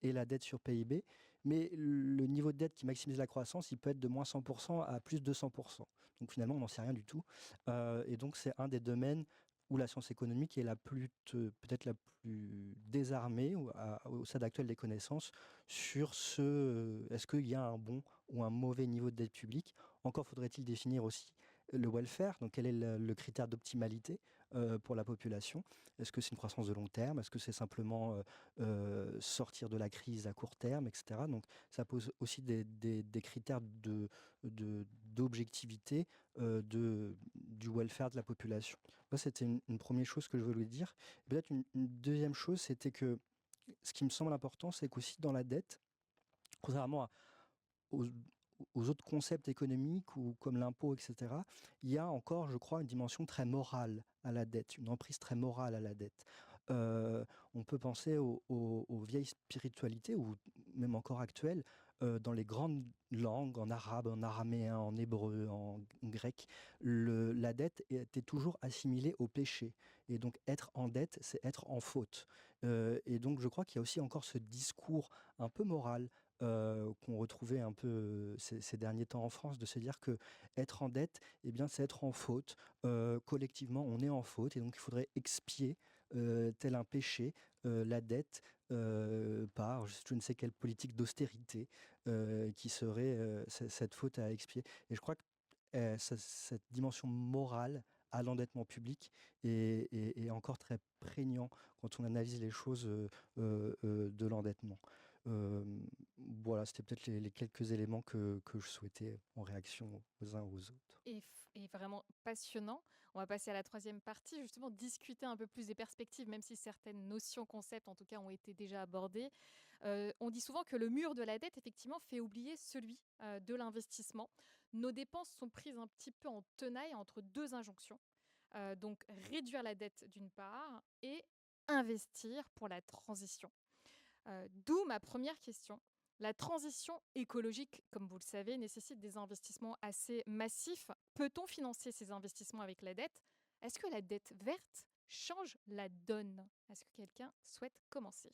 et la dette sur PIB. Mais le niveau de dette qui maximise la croissance, il peut être de moins 100% à plus de 200%. Donc finalement, on n'en sait rien du tout. Et donc c'est un des domaines où la science économique est peut-être la plus désarmée au stade actuel des connaissances sur est-ce qu'il y a un bon ou un mauvais niveau de dette publique. Encore faudrait-il définir aussi le welfare, donc quel est le critère d'optimalité pour la population. Est-ce que c'est une croissance de long terme? Est-ce que c'est simplement sortir de la crise à court terme, etc. Donc ça pose aussi des critères d'objectivité du welfare de la population. Ça, c'était une première chose que je voulais dire. Peut-être une deuxième chose, c'était que ce qui me semble important, c'est qu'aussi dans la dette, contrairement aux, aux autres concepts économiques ou comme l'impôt, etc., il y a encore, je crois, une dimension très morale à la dette, une emprise très morale à la dette. On peut penser aux vieilles spiritualités, ou même encore actuelles, dans les grandes langues, en arabe, en araméen, en hébreu, en grec, la dette était toujours assimilée au péché. Et donc être en dette, c'est être en faute. Et donc je crois qu'il y a aussi encore ce discours un peu moral qu'on retrouvait un peu ces derniers temps en France, de se dire que être en dette, eh bien, c'est être en faute. Collectivement, on est en faute, et donc il faudrait expier tel un péché la dette par je ne sais quelle politique d'austérité qui serait cette faute à expier. Et je crois que cette dimension morale à l'endettement public est encore très prégnant quand on analyse les choses de l'endettement. Euh, voilà, c'était peut-être les quelques éléments que je souhaitais en réaction aux uns aux autres. Et vraiment passionnant. On va passer à la troisième partie, justement discuter un peu plus des perspectives, même si certaines notions, concepts en tout cas ont été déjà abordées. On dit souvent que le mur de la dette, effectivement, fait oublier celui de l'investissement. Nos dépenses sont prises un petit peu en tenaille entre deux injonctions. Donc réduire la dette d'une part et investir pour la transition. D'où ma première question. La transition écologique, comme vous le savez, nécessite des investissements assez massifs. Peut-on financer ces investissements avec la dette? Est-ce que la dette verte change la donne? Est-ce que quelqu'un souhaite commencer?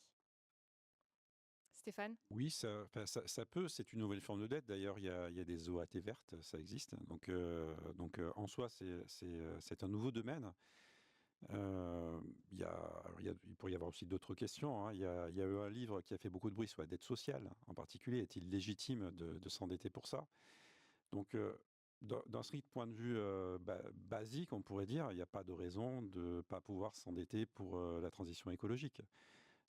Stéphane? Oui, ça peut, c'est une nouvelle forme de dette. D'ailleurs, il y a des OAT vertes, ça existe. En soi, c'est un nouveau domaine. Il pourrait y avoir aussi d'autres questions, hein. Il y a eu un livre qui a fait beaucoup de bruit sur la dette sociale, en particulier. Est-il légitime de s'endetter pour ça? Donc, d'un strict point de vue basique, on pourrait dire, il n'y a pas de raison de ne pas pouvoir s'endetter pour la transition écologique.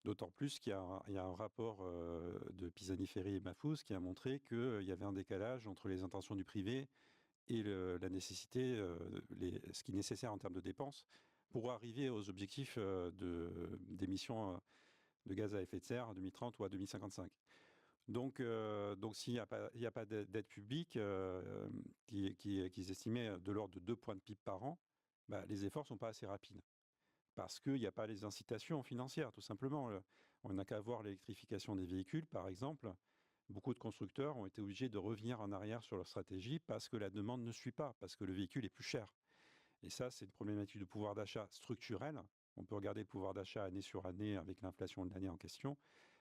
D'autant plus qu'il y a un rapport de Pisani-Ferry et Mahfouz qui a montré qu'il y avait un décalage entre les intentions du privé et la nécessité, ce qui est nécessaire en termes de dépenses pour arriver aux objectifs d'émissions de gaz à effet de serre à 2030 ou à 2055. Donc s'il n'y a pas d'aide publique qui est estimée de l'ordre de 2 points de PIB par an, les efforts ne sont pas assez rapides. Parce qu'il n'y a pas les incitations financières, tout simplement. On n'a qu'à voir l'électrification des véhicules, par exemple. Beaucoup de constructeurs ont été obligés de revenir en arrière sur leur stratégie parce que la demande ne suit pas, parce que le véhicule est plus cher. Et ça, c'est une problématique de pouvoir d'achat structurel. On peut regarder le pouvoir d'achat année sur année avec l'inflation de l'année en question,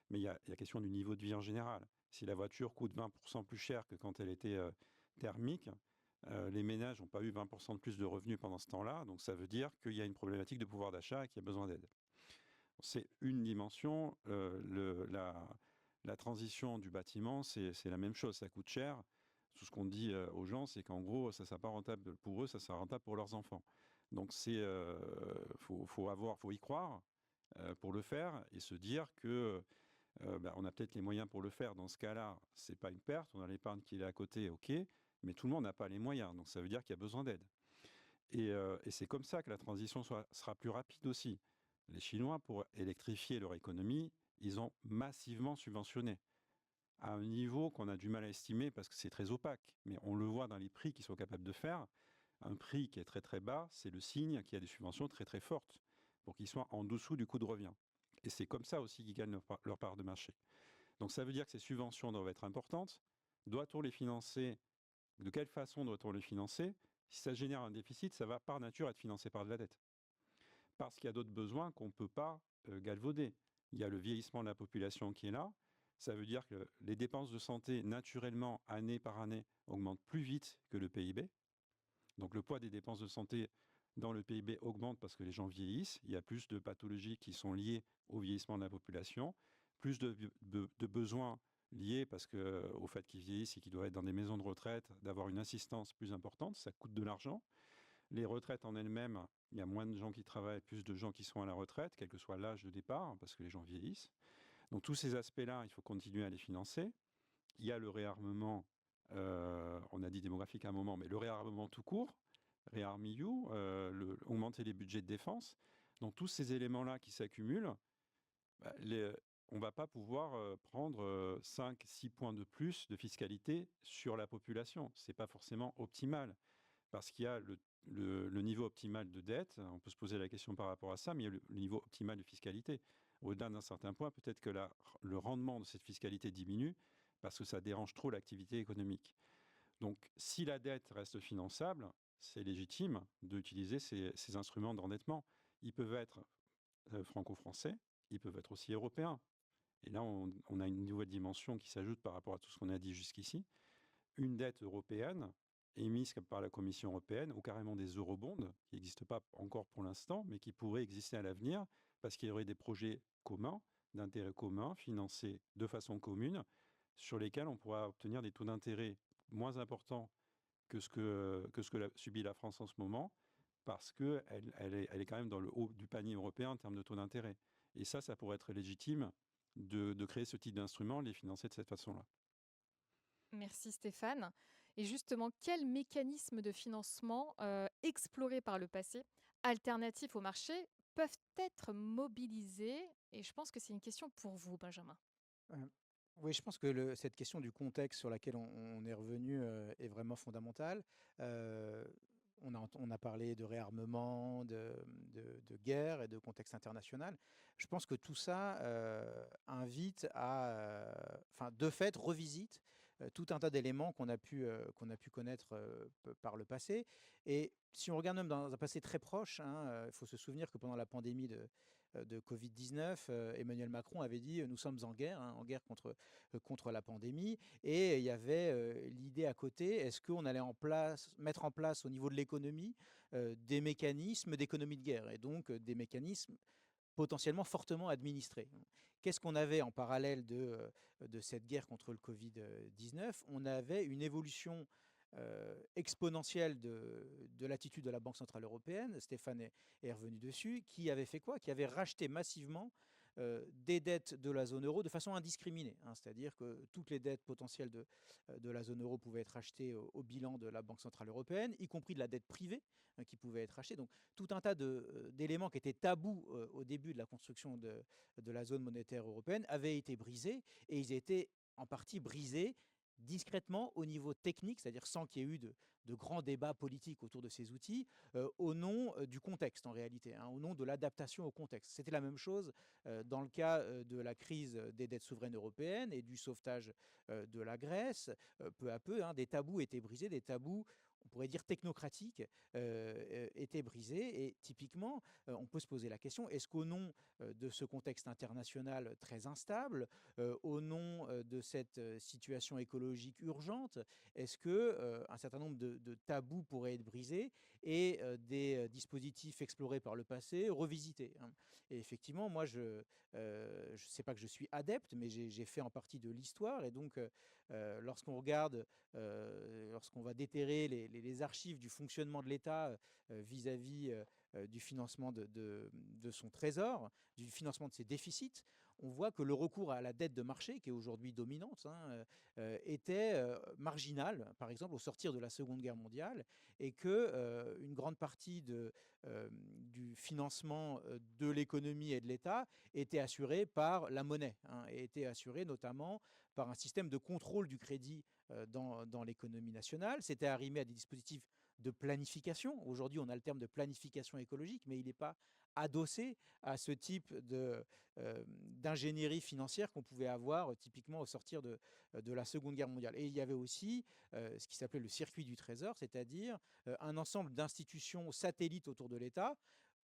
mais il y a la question du niveau de vie en général. Si la voiture coûte 20% plus cher que quand elle était thermique, les ménages n'ont pas eu 20% de plus de revenus pendant ce temps-là, donc ça veut dire qu'il y a une problématique de pouvoir d'achat et qu'il y a besoin d'aide. C'est une dimension. La transition du bâtiment, c'est la même chose, ça coûte cher. Tout ce qu'on dit aux gens, c'est qu'en gros, ça ne sera pas rentable pour eux, ça sera rentable pour leurs enfants. Donc faut y croire pour le faire et se dire que on a peut-être les moyens pour le faire. Dans ce cas-là, c'est pas une perte, on a l'épargne qui est à côté, ok, mais tout le monde n'a pas les moyens, donc ça veut dire qu'il y a besoin d'aide. Et c'est comme ça que la transition sera plus rapide aussi. Les Chinois, pour électrifier leur économie, ils ont massivement subventionné, à un niveau qu'on a du mal à estimer parce que c'est très opaque. Mais on le voit dans les prix qu'ils sont capables de faire. Un prix qui est très très bas, c'est le signe qu'il y a des subventions très très fortes pour qu'ils soient en dessous du coût de revient. Et c'est comme ça aussi qu'ils gagnent leur part de marché. Donc ça veut dire que ces subventions doivent être importantes. Doit-on les financer? De quelle façon doit-on les financer? Si ça génère un déficit, ça va par nature être financé par de la dette. Parce qu'il y a d'autres besoins qu'on ne peut pas galvauder. Il y a le vieillissement de la population qui est là. Ça veut dire que les dépenses de santé, naturellement, année par année, augmentent plus vite que le PIB. Donc le poids des dépenses de santé dans le PIB augmente parce que les gens vieillissent. Il y a plus de pathologies qui sont liées au vieillissement de la population, plus de besoins liés au fait qu'ils vieillissent et qu'ils doivent être dans des maisons de retraite, d'avoir une assistance plus importante. Ça coûte de l'argent. Les retraites en elles-mêmes, il y a moins de gens qui travaillent, plus de gens qui sont à la retraite, quel que soit l'âge de départ, parce que les gens vieillissent. Donc tous ces aspects-là, il faut continuer à les financer. Il y a le réarmement, on a dit démographique à un moment, mais le réarmement tout court, ReArmEU, augmenter les budgets de défense. Donc tous ces éléments-là qui s'accumulent, on ne va pas pouvoir prendre 5-6 points de plus de fiscalité sur la population. Ce n'est pas forcément optimal, parce qu'il y a le niveau optimal de dette. On peut se poser la question par rapport à ça, mais il y a le niveau optimal de fiscalité. Au-delà d'un certain point, peut-être que le rendement de cette fiscalité diminue parce que ça dérange trop l'activité économique. Donc, si la dette reste finançable, c'est légitime d'utiliser ces instruments d'endettement. Ils peuvent être franco-français, ils peuvent être aussi européens. Et là, on a une nouvelle dimension qui s'ajoute par rapport à tout ce qu'on a dit jusqu'ici. Une dette européenne émise par la Commission européenne ou carrément des eurobonds qui n'existent pas encore pour l'instant, mais qui pourraient exister à l'avenir parce qu'il y aurait des projets communs, d'intérêt commun, financés de façon commune, sur lesquels on pourra obtenir des taux d'intérêt moins importants que ce que subit la France en ce moment, parce qu'elle est quand même dans le haut du panier européen en termes de taux d'intérêt. Et ça pourrait être légitime de créer ce type d'instrument, les financer de cette façon-là. Merci Stéphane. Et justement, quels mécanismes de financement explorés par le passé, alternatifs au marché, peuvent être mobilisés? Et je pense que c'est une question pour vous, Benjamin. Heu, oui, je pense que cette question du contexte sur laquelle on est revenu, est vraiment fondamentale. Heu, on a parlé de réarmement, de guerre et de contexte international. Je pense que tout ça, invite à, enfin, de fait, revisite, tout un tas d'éléments qu'on a pu connaître, par le passé. Et si on regarde même dans un passé très proche, hein, il faut se souvenir que pendant la pandémie de Covid-19, Emmanuel Macron avait dit: «Nous sommes en guerre, hein, en guerre contre la pandémie». Et il y avait, l'idée à côté, est-ce qu'on allait mettre en place au niveau de l'économie, des mécanismes d'économie de guerre et donc des mécanismes potentiellement fortement administrés. Qu'est-ce qu'on avait en parallèle de cette guerre contre le Covid-19? On avait une évolution exponentielle de l'attitude de la Banque centrale européenne, Stéphane est revenu dessus, qui avait fait quoi? Qui avait racheté massivement des dettes de la zone euro de façon indiscriminée, hein. C'est-à-dire que toutes les dettes potentielles de la zone euro pouvaient être achetées au bilan de la Banque centrale européenne, y compris de la dette privée, hein, qui pouvait être achetée. Donc tout un tas d'éléments qui étaient tabous au début de la construction de la zone monétaire européenne avaient été brisés, et ils étaient en partie brisés discrètement au niveau technique, c'est-à-dire sans qu'il y ait eu de grands débats politiques autour de ces outils, au nom du contexte en réalité, hein, au nom de l'adaptation au contexte. C'était la même chose dans le cas de la crise des dettes souveraines européennes et du sauvetage de la Grèce. Peu à peu, hein, des tabous étaient brisés, des tabous, on pourrait dire technocratiques, étaient brisés. Et typiquement, on peut se poser la question, est-ce qu'au nom de ce contexte international très instable, au nom de cette situation écologique urgente, est-ce que un certain nombre de tabous pourraient être brisés et des dispositifs explorés par le passé revisités, hein? Et effectivement, moi, je sais pas que je suis adepte, mais j'ai fait en partie de l'histoire. Et donc, lorsqu'on regarde, lorsqu'on va déterrer les archives du fonctionnement de l'État vis-à-vis du financement de son trésor, du financement de ses déficits, on voit que le recours à la dette de marché, qui est aujourd'hui dominante, hein, était marginal, par exemple, au sortir de la Seconde Guerre mondiale, et que une grande partie du financement de l'économie et de l'État était assurée par la monnaie, hein, et était assurée notamment par un système de contrôle du crédit dans l'économie nationale. C'était arrimé à des dispositifs de planification. Aujourd'hui, on a le terme de planification écologique, mais il n'est pas adossé à ce type d'ingénierie financière qu'on pouvait avoir typiquement au sortir de la Seconde Guerre mondiale. Et il y avait aussi ce qui s'appelait le circuit du trésor, c'est-à-dire un ensemble d'institutions satellites autour de l'État,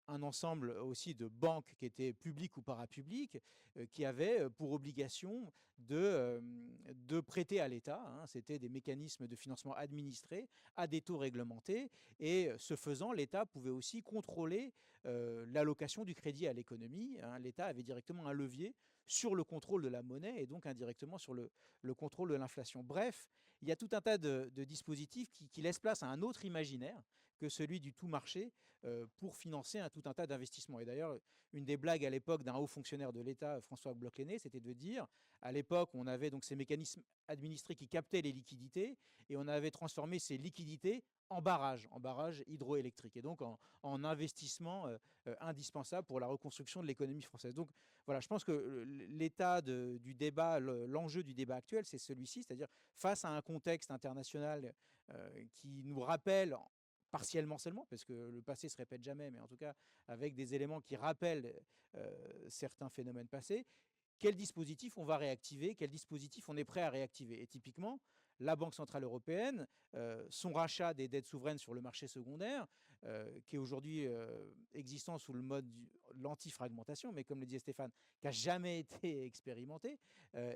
un ensemble aussi de banques qui étaient publiques ou parapubliques, qui avaient pour obligation de prêter à l'État, hein. C'était des mécanismes de financement administrés à des taux réglementés. Et ce faisant, l'État pouvait aussi contrôler l'allocation du crédit à l'économie, hein. L'État avait directement un levier sur le contrôle de la monnaie et donc indirectement sur le contrôle de l'inflation. Bref, il y a tout un tas de dispositifs qui laissent place à un autre imaginaire que celui du tout marché pour financer tout un tas d'investissements. Et d'ailleurs, une des blagues à l'époque d'un haut fonctionnaire de l'État, François Bloch-Léné, c'était de dire, à l'époque, on avait donc ces mécanismes administrés qui captaient les liquidités, et on avait transformé ces liquidités en barrages hydroélectriques, et donc en investissement indispensable pour la reconstruction de l'économie française. Donc voilà, je pense que l'état du débat, l'enjeu du débat actuel, c'est celui-ci, c'est-à-dire face à un contexte international qui nous rappelle partiellement seulement, parce que le passé se répète jamais, mais en tout cas avec des éléments qui rappellent certains phénomènes passés. quel dispositif on va réactiver, quel dispositif on est prêt à réactiver. Et typiquement, la Banque centrale européenne, son rachat des dettes souveraines sur le marché secondaire, qui est aujourd'hui existant sous le mode de l'antifragmentation, mais comme le disait Stéphane, qui n'a jamais été expérimenté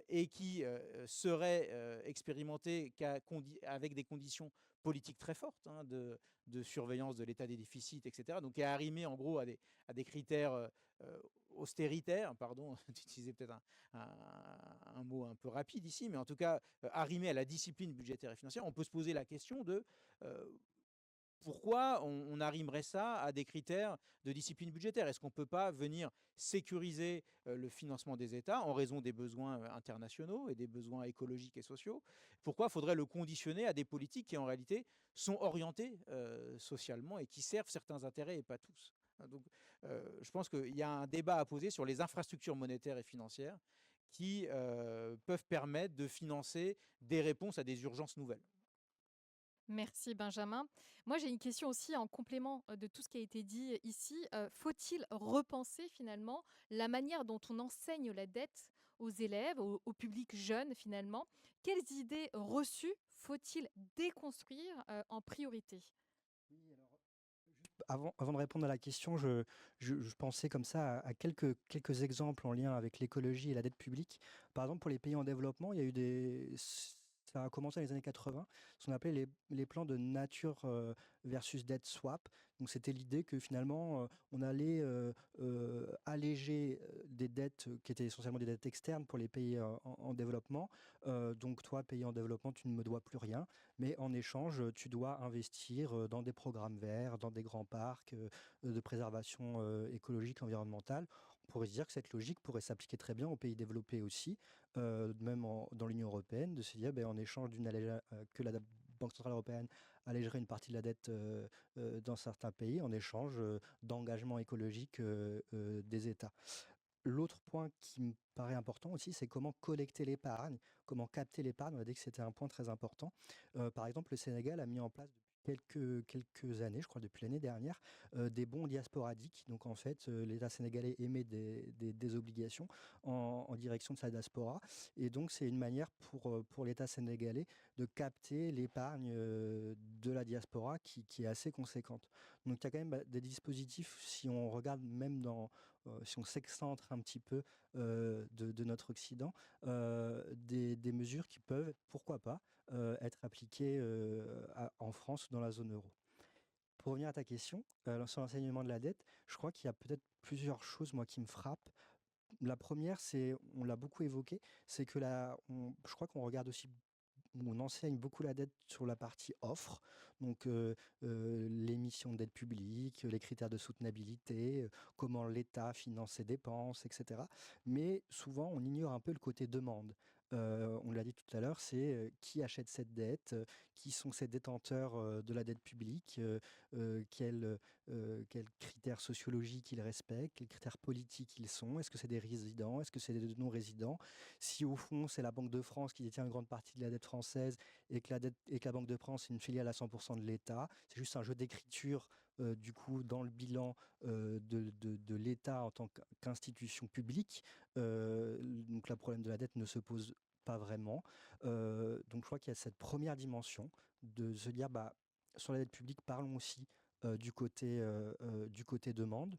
et qui serait expérimenté avec des conditions politiques très fortes de surveillance de l'état des déficits, etc. Donc, qui est arrimé en gros à des critères austéritaires, pardon, d'utiliser peut-être un mot un peu rapide ici, mais en tout cas arrimé à la discipline budgétaire et financière. On peut se poser la question de pourquoi on arrimerait ça à des critères de discipline budgétaire? Est-ce qu'on ne peut pas venir sécuriser le financement des États en raison des besoins internationaux et des besoins écologiques et sociaux? Pourquoi faudrait le conditionner à des politiques qui en réalité sont orientées socialement et qui servent certains intérêts et pas tous? Donc, je pense qu'il y a un débat à poser sur les infrastructures monétaires et financières qui peuvent permettre de financer des réponses à des urgences nouvelles. Merci Benjamin. Moi, j'ai une question aussi en complément de tout ce qui a été dit ici. Faut-il repenser finalement la manière dont on enseigne la dette aux élèves, au public jeune finalement? Quelles idées reçues faut-il déconstruire en priorité? Oui, alors, juste avant de répondre à la question, je pensais comme ça à quelques exemples en lien avec l'écologie et la dette publique. Par exemple, pour les pays en développement, il y a eu ça a commencé dans les années 80, ce qu'on appelait les plans de nature versus debt swap. Donc c'était l'idée que finalement, on allait alléger des dettes qui étaient essentiellement des dettes externes pour les pays en développement. Donc toi, pays en développement, tu ne me dois plus rien, mais en échange, tu dois investir dans des programmes verts, dans des grands parcs de préservation écologique, environnementale. On pourrait se dire que cette logique pourrait s'appliquer très bien aux pays développés aussi, même dans l'Union européenne, de se dire en échange que la Banque centrale européenne allégerait une partie de la dette dans certains pays, en échange d'engagements écologiques des États. L'autre point qui me paraît important aussi, c'est comment collecter l'épargne, comment capter l'épargne. On a dit que c'était un point très important. Par exemple, le Sénégal a mis en place depuis quelques années, je crois depuis l'année dernière, des bons diasporadiques. Donc en fait, l'État sénégalais émet des obligations en direction de sa diaspora. Et donc c'est une manière pour l'État sénégalais de capter l'épargne de la diaspora qui est assez conséquente. Donc il y a quand même des dispositifs, si on regarde même si on s'excentre un petit peu de notre Occident, des mesures qui peuvent, pourquoi pas, être appliquées en France ou dans la zone euro. Pour revenir à ta question, sur l'enseignement de la dette, je crois qu'il y a peut-être plusieurs choses, moi, qui me frappent. La première, on l'a beaucoup évoqué, c'est que je crois qu'on regarde aussi, on enseigne beaucoup la dette sur la partie offre, donc l'émission de dette publique, les critères de soutenabilité, comment l'État finance ses dépenses, etc. Mais souvent, on ignore un peu le côté demande. On l'a dit tout à l'heure, c'est qui achète cette dette, qui sont ces détenteurs de la dette publique, quels critères sociologiques ils respectent, quels critères politiques ils sont, est-ce que c'est des résidents, est-ce que c'est des non-résidents, si au fond c'est la Banque de France qui détient une grande partie de la dette française et que la Banque de France est une filiale à 100% de l'État, c'est juste un jeu d'écriture du coup dans le bilan de l'État en tant qu'institution publique. Donc le problème de la dette ne se pose pas vraiment. Donc je crois qu'il y a cette première dimension de se dire sur la dette publique, parlons aussi du côté demande.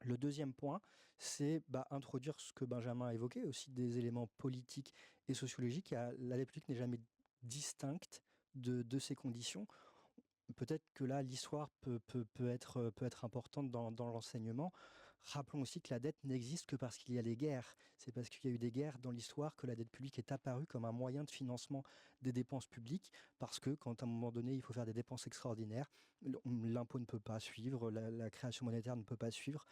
Le deuxième point, c'est introduire ce que Benjamin a évoqué, aussi des éléments politiques et sociologiques. La dette publique n'est jamais distincte de ces conditions. Peut-être que là, l'histoire peut être importante dans l'enseignement. Rappelons aussi que la dette n'existe que parce qu'il y a des guerres. C'est parce qu'il y a eu des guerres dans l'histoire que la dette publique est apparue comme un moyen de financement des dépenses publiques, parce que quand à un moment donné, il faut faire des dépenses extraordinaires, l'impôt ne peut pas suivre, la création monétaire ne peut pas suivre.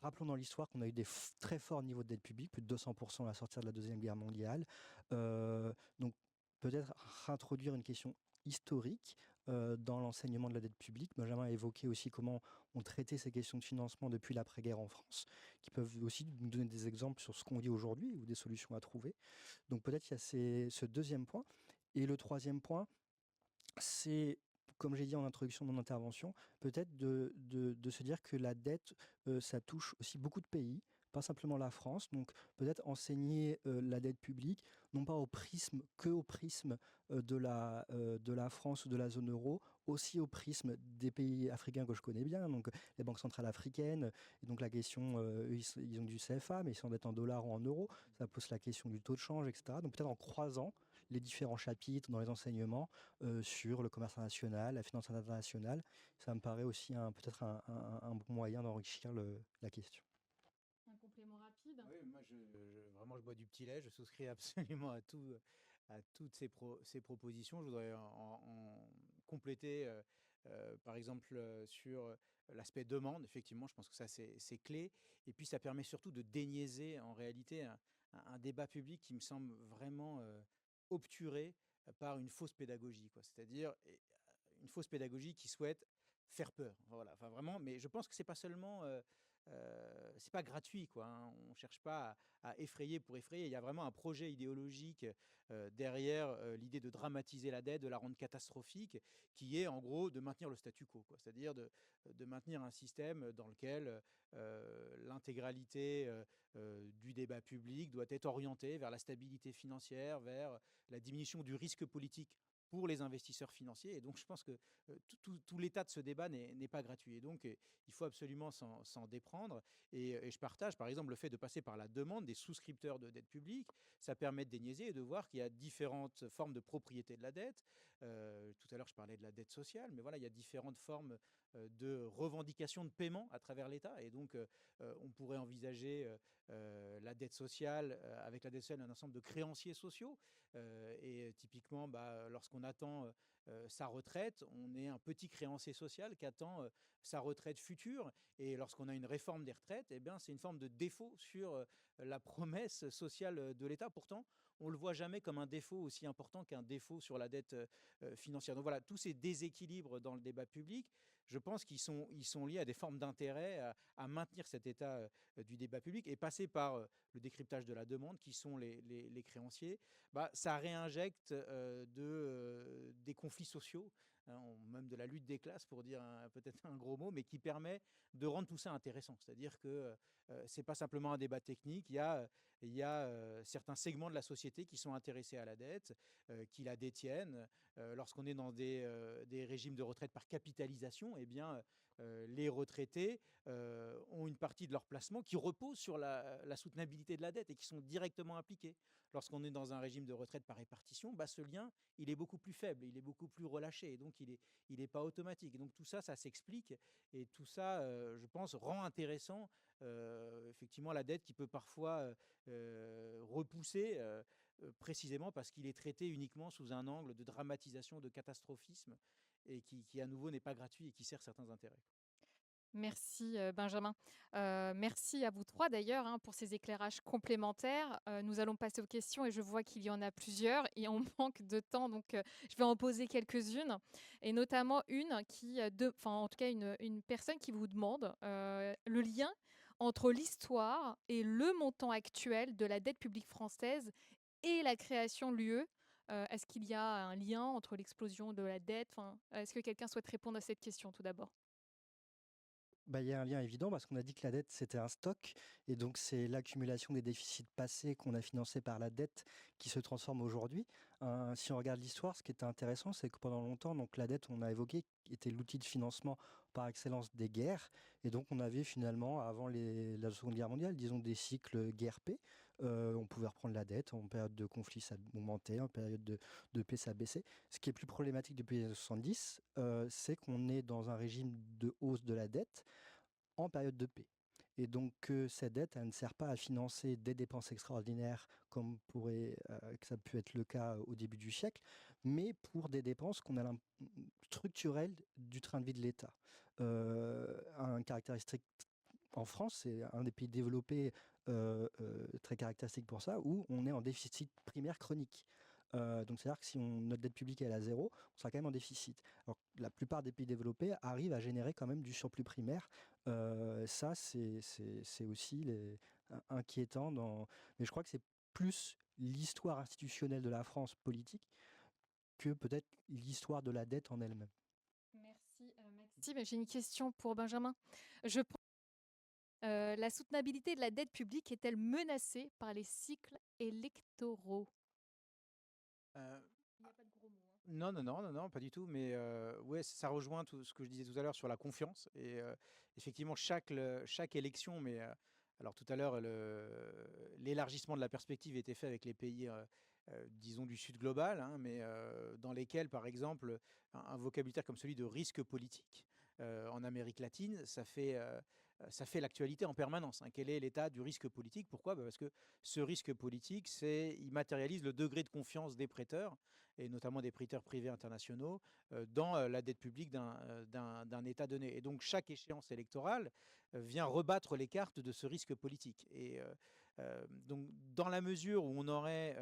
Rappelons dans l'histoire qu'on a eu des très forts niveaux de dette publique, plus de 200% à la sortie de la Deuxième Guerre mondiale. Donc peut-être réintroduire une question historique dans l'enseignement de la dette publique. Benjamin a évoqué aussi comment on traitait ces questions de financement depuis l'après-guerre en France, qui peuvent aussi nous donner des exemples sur ce qu'on vit aujourd'hui ou des solutions à trouver. Donc peut-être qu'il y a ce deuxième point. Et le troisième point, c'est, comme j'ai dit en introduction de mon intervention, peut-être de se dire que la dette, ça touche aussi beaucoup de pays, pas simplement la France. Donc peut-être enseigner la dette publique, non pas au prisme de la France ou de la zone euro, aussi au prisme des pays africains que je connais bien, donc les banques centrales africaines. Et donc la question, ils ont du CFA, mais ils s'endettent en dollars ou en euros. Ça pose la question du taux de change, etc. Donc peut-être en croisant les différents chapitres dans les enseignements sur le commerce international, la finance internationale, ça me paraît aussi peut-être un bon moyen d'enrichir la question. Un complément rapide. Oui, moi, vraiment, je bois du petit lait. Je souscris absolument à toutes ces propositions. Je voudrais en compléter, par exemple, sur l'aspect demande. Effectivement, je pense que ça, c'est clé. Et puis, ça permet surtout de déniaiser, en réalité, un débat public qui me semble vraiment obturé par une fausse pédagogie, quoi. C'est-à-dire une fausse pédagogie qui souhaite faire peur. Voilà, enfin vraiment, mais je pense que c'est pas seulement c'est pas gratuit, quoi, hein. On cherche pas à effrayer pour effrayer. Il y a vraiment un projet idéologique derrière l'idée de dramatiser la dette, de la rendre catastrophique, qui est en gros de maintenir le statu quo, quoi. C'est-à-dire de maintenir un système dans lequel l'intégralité du débat public doit être orientée vers la stabilité financière, vers la diminution du risque politique pour les investisseurs financiers. Et donc, je pense que tout l'état de ce débat n'est pas gratuit. Et donc, il faut absolument s'en déprendre. Et je partage, par exemple, le fait de passer par la demande des souscripteurs de dette publique. Ça permet de déniaiser et de voir qu'il y a différentes formes de propriété de la dette. Tout à l'heure, je parlais de la dette sociale, mais voilà, il y a différentes formes de revendication de paiement à travers l'État. Et donc, on pourrait envisager la dette sociale, avec la dette sociale, un ensemble de créanciers sociaux. Et typiquement, lorsqu'on attend sa retraite, on est un petit créancier social qui attend sa retraite future. Et lorsqu'on a une réforme des retraites, eh bien, c'est une forme de défaut sur la promesse sociale de l'État. Pourtant, on ne le voit jamais comme un défaut aussi important qu'un défaut sur la dette financière. Donc voilà, tous ces déséquilibres dans le débat public, je pense ils sont liés à des formes d'intérêt à maintenir cet état du débat public et passer par le décryptage de la demande, qui sont les créanciers. Ça réinjecte des conflits sociaux, hein, même de la lutte des classes, pour dire peut-être un gros mot, mais qui permet de rendre tout ça intéressant. C'est-à-dire que ce n'est pas simplement un débat technique, il y a certains segments de la société qui sont intéressés à la dette, qui la détiennent. Lorsqu'on est dans des régimes de retraite par capitalisation, eh bien, les retraités ont une partie de leur placement qui repose sur la soutenabilité de la dette et qui sont directement impliqués. Lorsqu'on est dans un régime de retraite par répartition, ce lien, il est beaucoup plus faible, il est beaucoup plus relâché, et donc il est pas automatique. Et donc tout ça, ça s'explique, et tout ça, je pense, rend intéressant effectivement la dette qui peut parfois repousser, précisément parce qu'il est traité uniquement sous un angle de dramatisation, de catastrophisme, et qui à nouveau n'est pas gratuit et qui sert certains intérêts. Merci Benjamin. Merci à vous trois d'ailleurs, hein, pour ces éclairages complémentaires. Nous allons passer aux questions et je vois qu'il y en a plusieurs et on manque de temps, donc je vais en poser quelques-unes, et notamment une en tout cas une personne qui vous demande le lien entre l'histoire et le montant actuel de la dette publique française et la création de l'UE. Est-ce qu'il y a un lien entre l'explosion de la dette? Est-ce que quelqu'un souhaite répondre à cette question tout d'abord? Il y a un lien évident parce qu'on a dit que la dette, c'était un stock. Et donc, c'est l'accumulation des déficits passés qu'on a financés par la dette qui se transforme aujourd'hui. Si on regarde l'histoire, ce qui était intéressant, c'est que pendant longtemps, donc, la dette, on a évoqué, était l'outil de financement par excellence des guerres. Et donc, on avait finalement, avant la Seconde Guerre mondiale, disons des cycles guerre-paix. On pouvait reprendre la dette. En période de conflit, ça augmentait. En période de paix, ça baissait. Ce qui est plus problématique depuis les années 70, c'est qu'on est dans un régime de hausse de la dette en période de paix. Et donc cette dette, elle ne sert pas à financer des dépenses extraordinaires comme que ça peut être le cas au début du siècle, mais pour des dépenses structurelles du train de vie de l'État. Un caractéristique en France, c'est un des pays développés très caractéristique pour ça, où on est en déficit primaire chronique. Donc c'est-à-dire que si notre dette publique est à zéro, on sera quand même en déficit. Alors, la plupart des pays développés arrivent à générer quand même du surplus primaire. Ça, c'est aussi inquiétant. Mais je crois que c'est plus l'histoire institutionnelle de la France politique que peut-être l'histoire de la dette en elle-même. Merci Maxime. J'ai une question pour Benjamin. Je La soutenabilité de la dette publique est-elle menacée par les cycles électoraux? Heu, Il n'y a pas de gros mots, hein. non, non, non, non, non, pas du tout, mais ouais, ça rejoint tout ce que je disais tout à l'heure sur la confiance et effectivement chaque élection, mais alors tout à l'heure l'élargissement de la perspective était fait avec les pays, disons du sud global, hein, mais dans lesquels, par exemple, un vocabulaire comme celui de risque politique, en Amérique latine, ça fait l'actualité en permanence, hein. Quel est l'état du risque politique? Pourquoi? Bah, parce que ce risque politique, il matérialise le degré de confiance des prêteurs et notamment des prêteurs privés internationaux, dans la dette publique d'un État donné. Et donc chaque échéance électorale vient rebattre les cartes de ce risque politique. Et donc dans la mesure où on aurait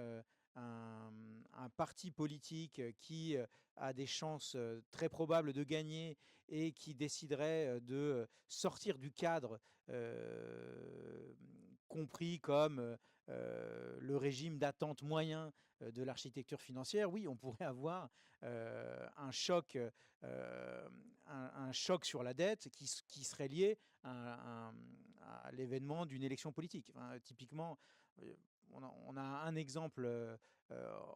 un, un parti politique qui a des chances très probables de gagner et qui déciderait de sortir du cadre euh, compris comme le régime d'attente moyen de l'architecture financière, oui, on pourrait avoir un choc, un choc sur la dette qui serait lié à l'événement d'une élection politique. Enfin, typiquement, euh, on a un exemple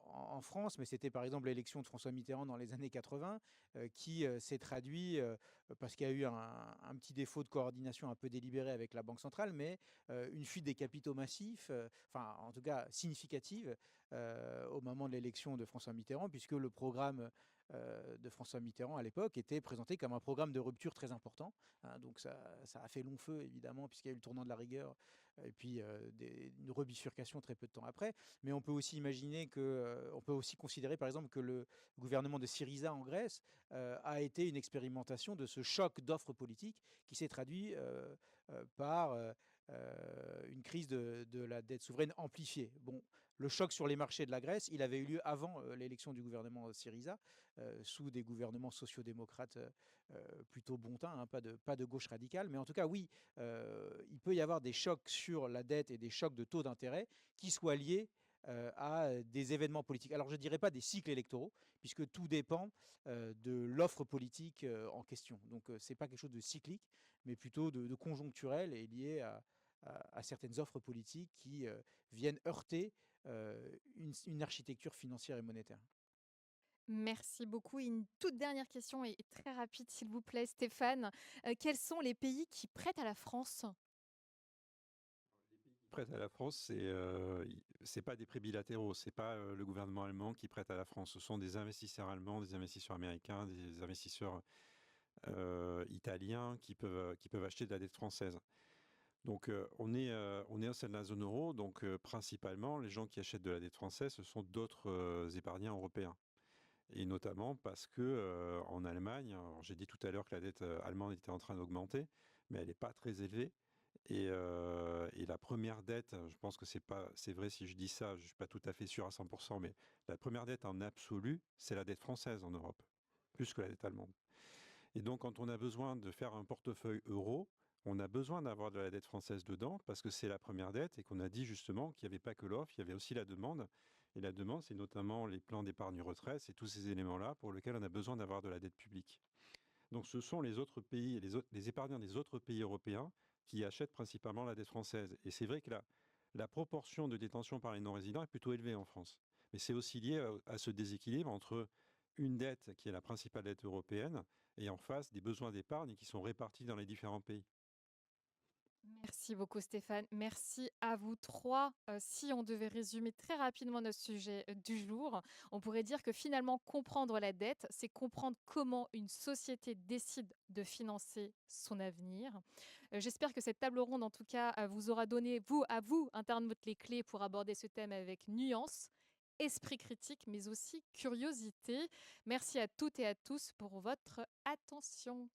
en France, mais c'était par exemple l'élection de François Mitterrand dans les années 80, qui s'est traduit parce qu'il y a eu un petit défaut de coordination un peu délibéré avec la Banque centrale, mais une fuite des capitaux massifs, enfin en tout cas significative, au moment de l'élection de François Mitterrand, puisque le programme de François Mitterrand à l'époque était présenté comme un programme de rupture très important, hein. Donc ça a fait long feu évidemment, puisqu'il y a eu le tournant de la rigueur et puis une rebifurcation très peu de temps après. Mais on peut aussi imaginer que, on peut aussi considérer par exemple que le gouvernement de Syriza en Grèce a été une expérimentation de ce choc d'offres politiques qui s'est traduit par une crise de la dette souveraine amplifiée. Bon, le choc sur les marchés de la Grèce, il avait eu lieu avant l'élection du gouvernement Syriza, sous des gouvernements sociodémocrates plutôt bontins, hein, pas de gauche radicale. Mais en tout cas, oui, il peut y avoir des chocs sur la dette et des chocs de taux d'intérêt qui soient liés à des événements politiques. Alors je ne dirais pas des cycles électoraux, puisque tout dépend de l'offre politique en question. Donc ce n'est pas quelque chose de cyclique, mais plutôt de conjoncturel et lié à certaines offres politiques qui viennent heurter une architecture financière et monétaire. Merci beaucoup. Une toute dernière question et très rapide, s'il vous plaît, Stéphane. Quels sont les pays qui prêtent à la France? Prête à la France, c'est pas des prêts bilatéraux, c'est pas le gouvernement allemand qui prête à la France. Ce sont des investisseurs allemands, des investisseurs américains, des investisseurs italiens qui peuvent acheter de la dette française. Donc on est au sein de la zone euro, donc principalement les gens qui achètent de la dette française, ce sont d'autres épargnants européens. Et notamment parce que en Allemagne, alors j'ai dit tout à l'heure que la dette allemande était en train d'augmenter, mais elle n'est pas très élevée. Et la première dette, je pense que c'est vrai si je dis ça, je ne suis pas tout à fait sûr à 100%, mais la première dette en absolu, c'est la dette française en Europe, plus que la dette allemande. Et donc, quand on a besoin de faire un portefeuille euro, on a besoin d'avoir de la dette française dedans parce que c'est la première dette et qu'on a dit justement qu'il n'y avait pas que l'offre, il y avait aussi la demande. Et la demande, c'est notamment les plans d'épargne retraite, c'est tous ces éléments-là pour lesquels on a besoin d'avoir de la dette publique. Donc, ce sont les autres pays, les épargnants des autres pays européens qui achètent principalement la dette française. Et c'est vrai que la proportion de détention par les non-résidents est plutôt élevée en France. Mais c'est aussi lié à ce déséquilibre entre une dette qui est la principale dette européenne et en face des besoins d'épargne qui sont répartis dans les différents pays. Merci beaucoup Stéphane. Merci à vous trois. Si on devait résumer très rapidement notre sujet du jour, on pourrait dire que finalement comprendre la dette, c'est comprendre comment une société décide de financer son avenir. J'espère que cette table ronde, en tout cas, vous aura donné, à vous, internautes, les clés pour aborder ce thème avec nuance, esprit critique, mais aussi curiosité. Merci à toutes et à tous pour votre attention.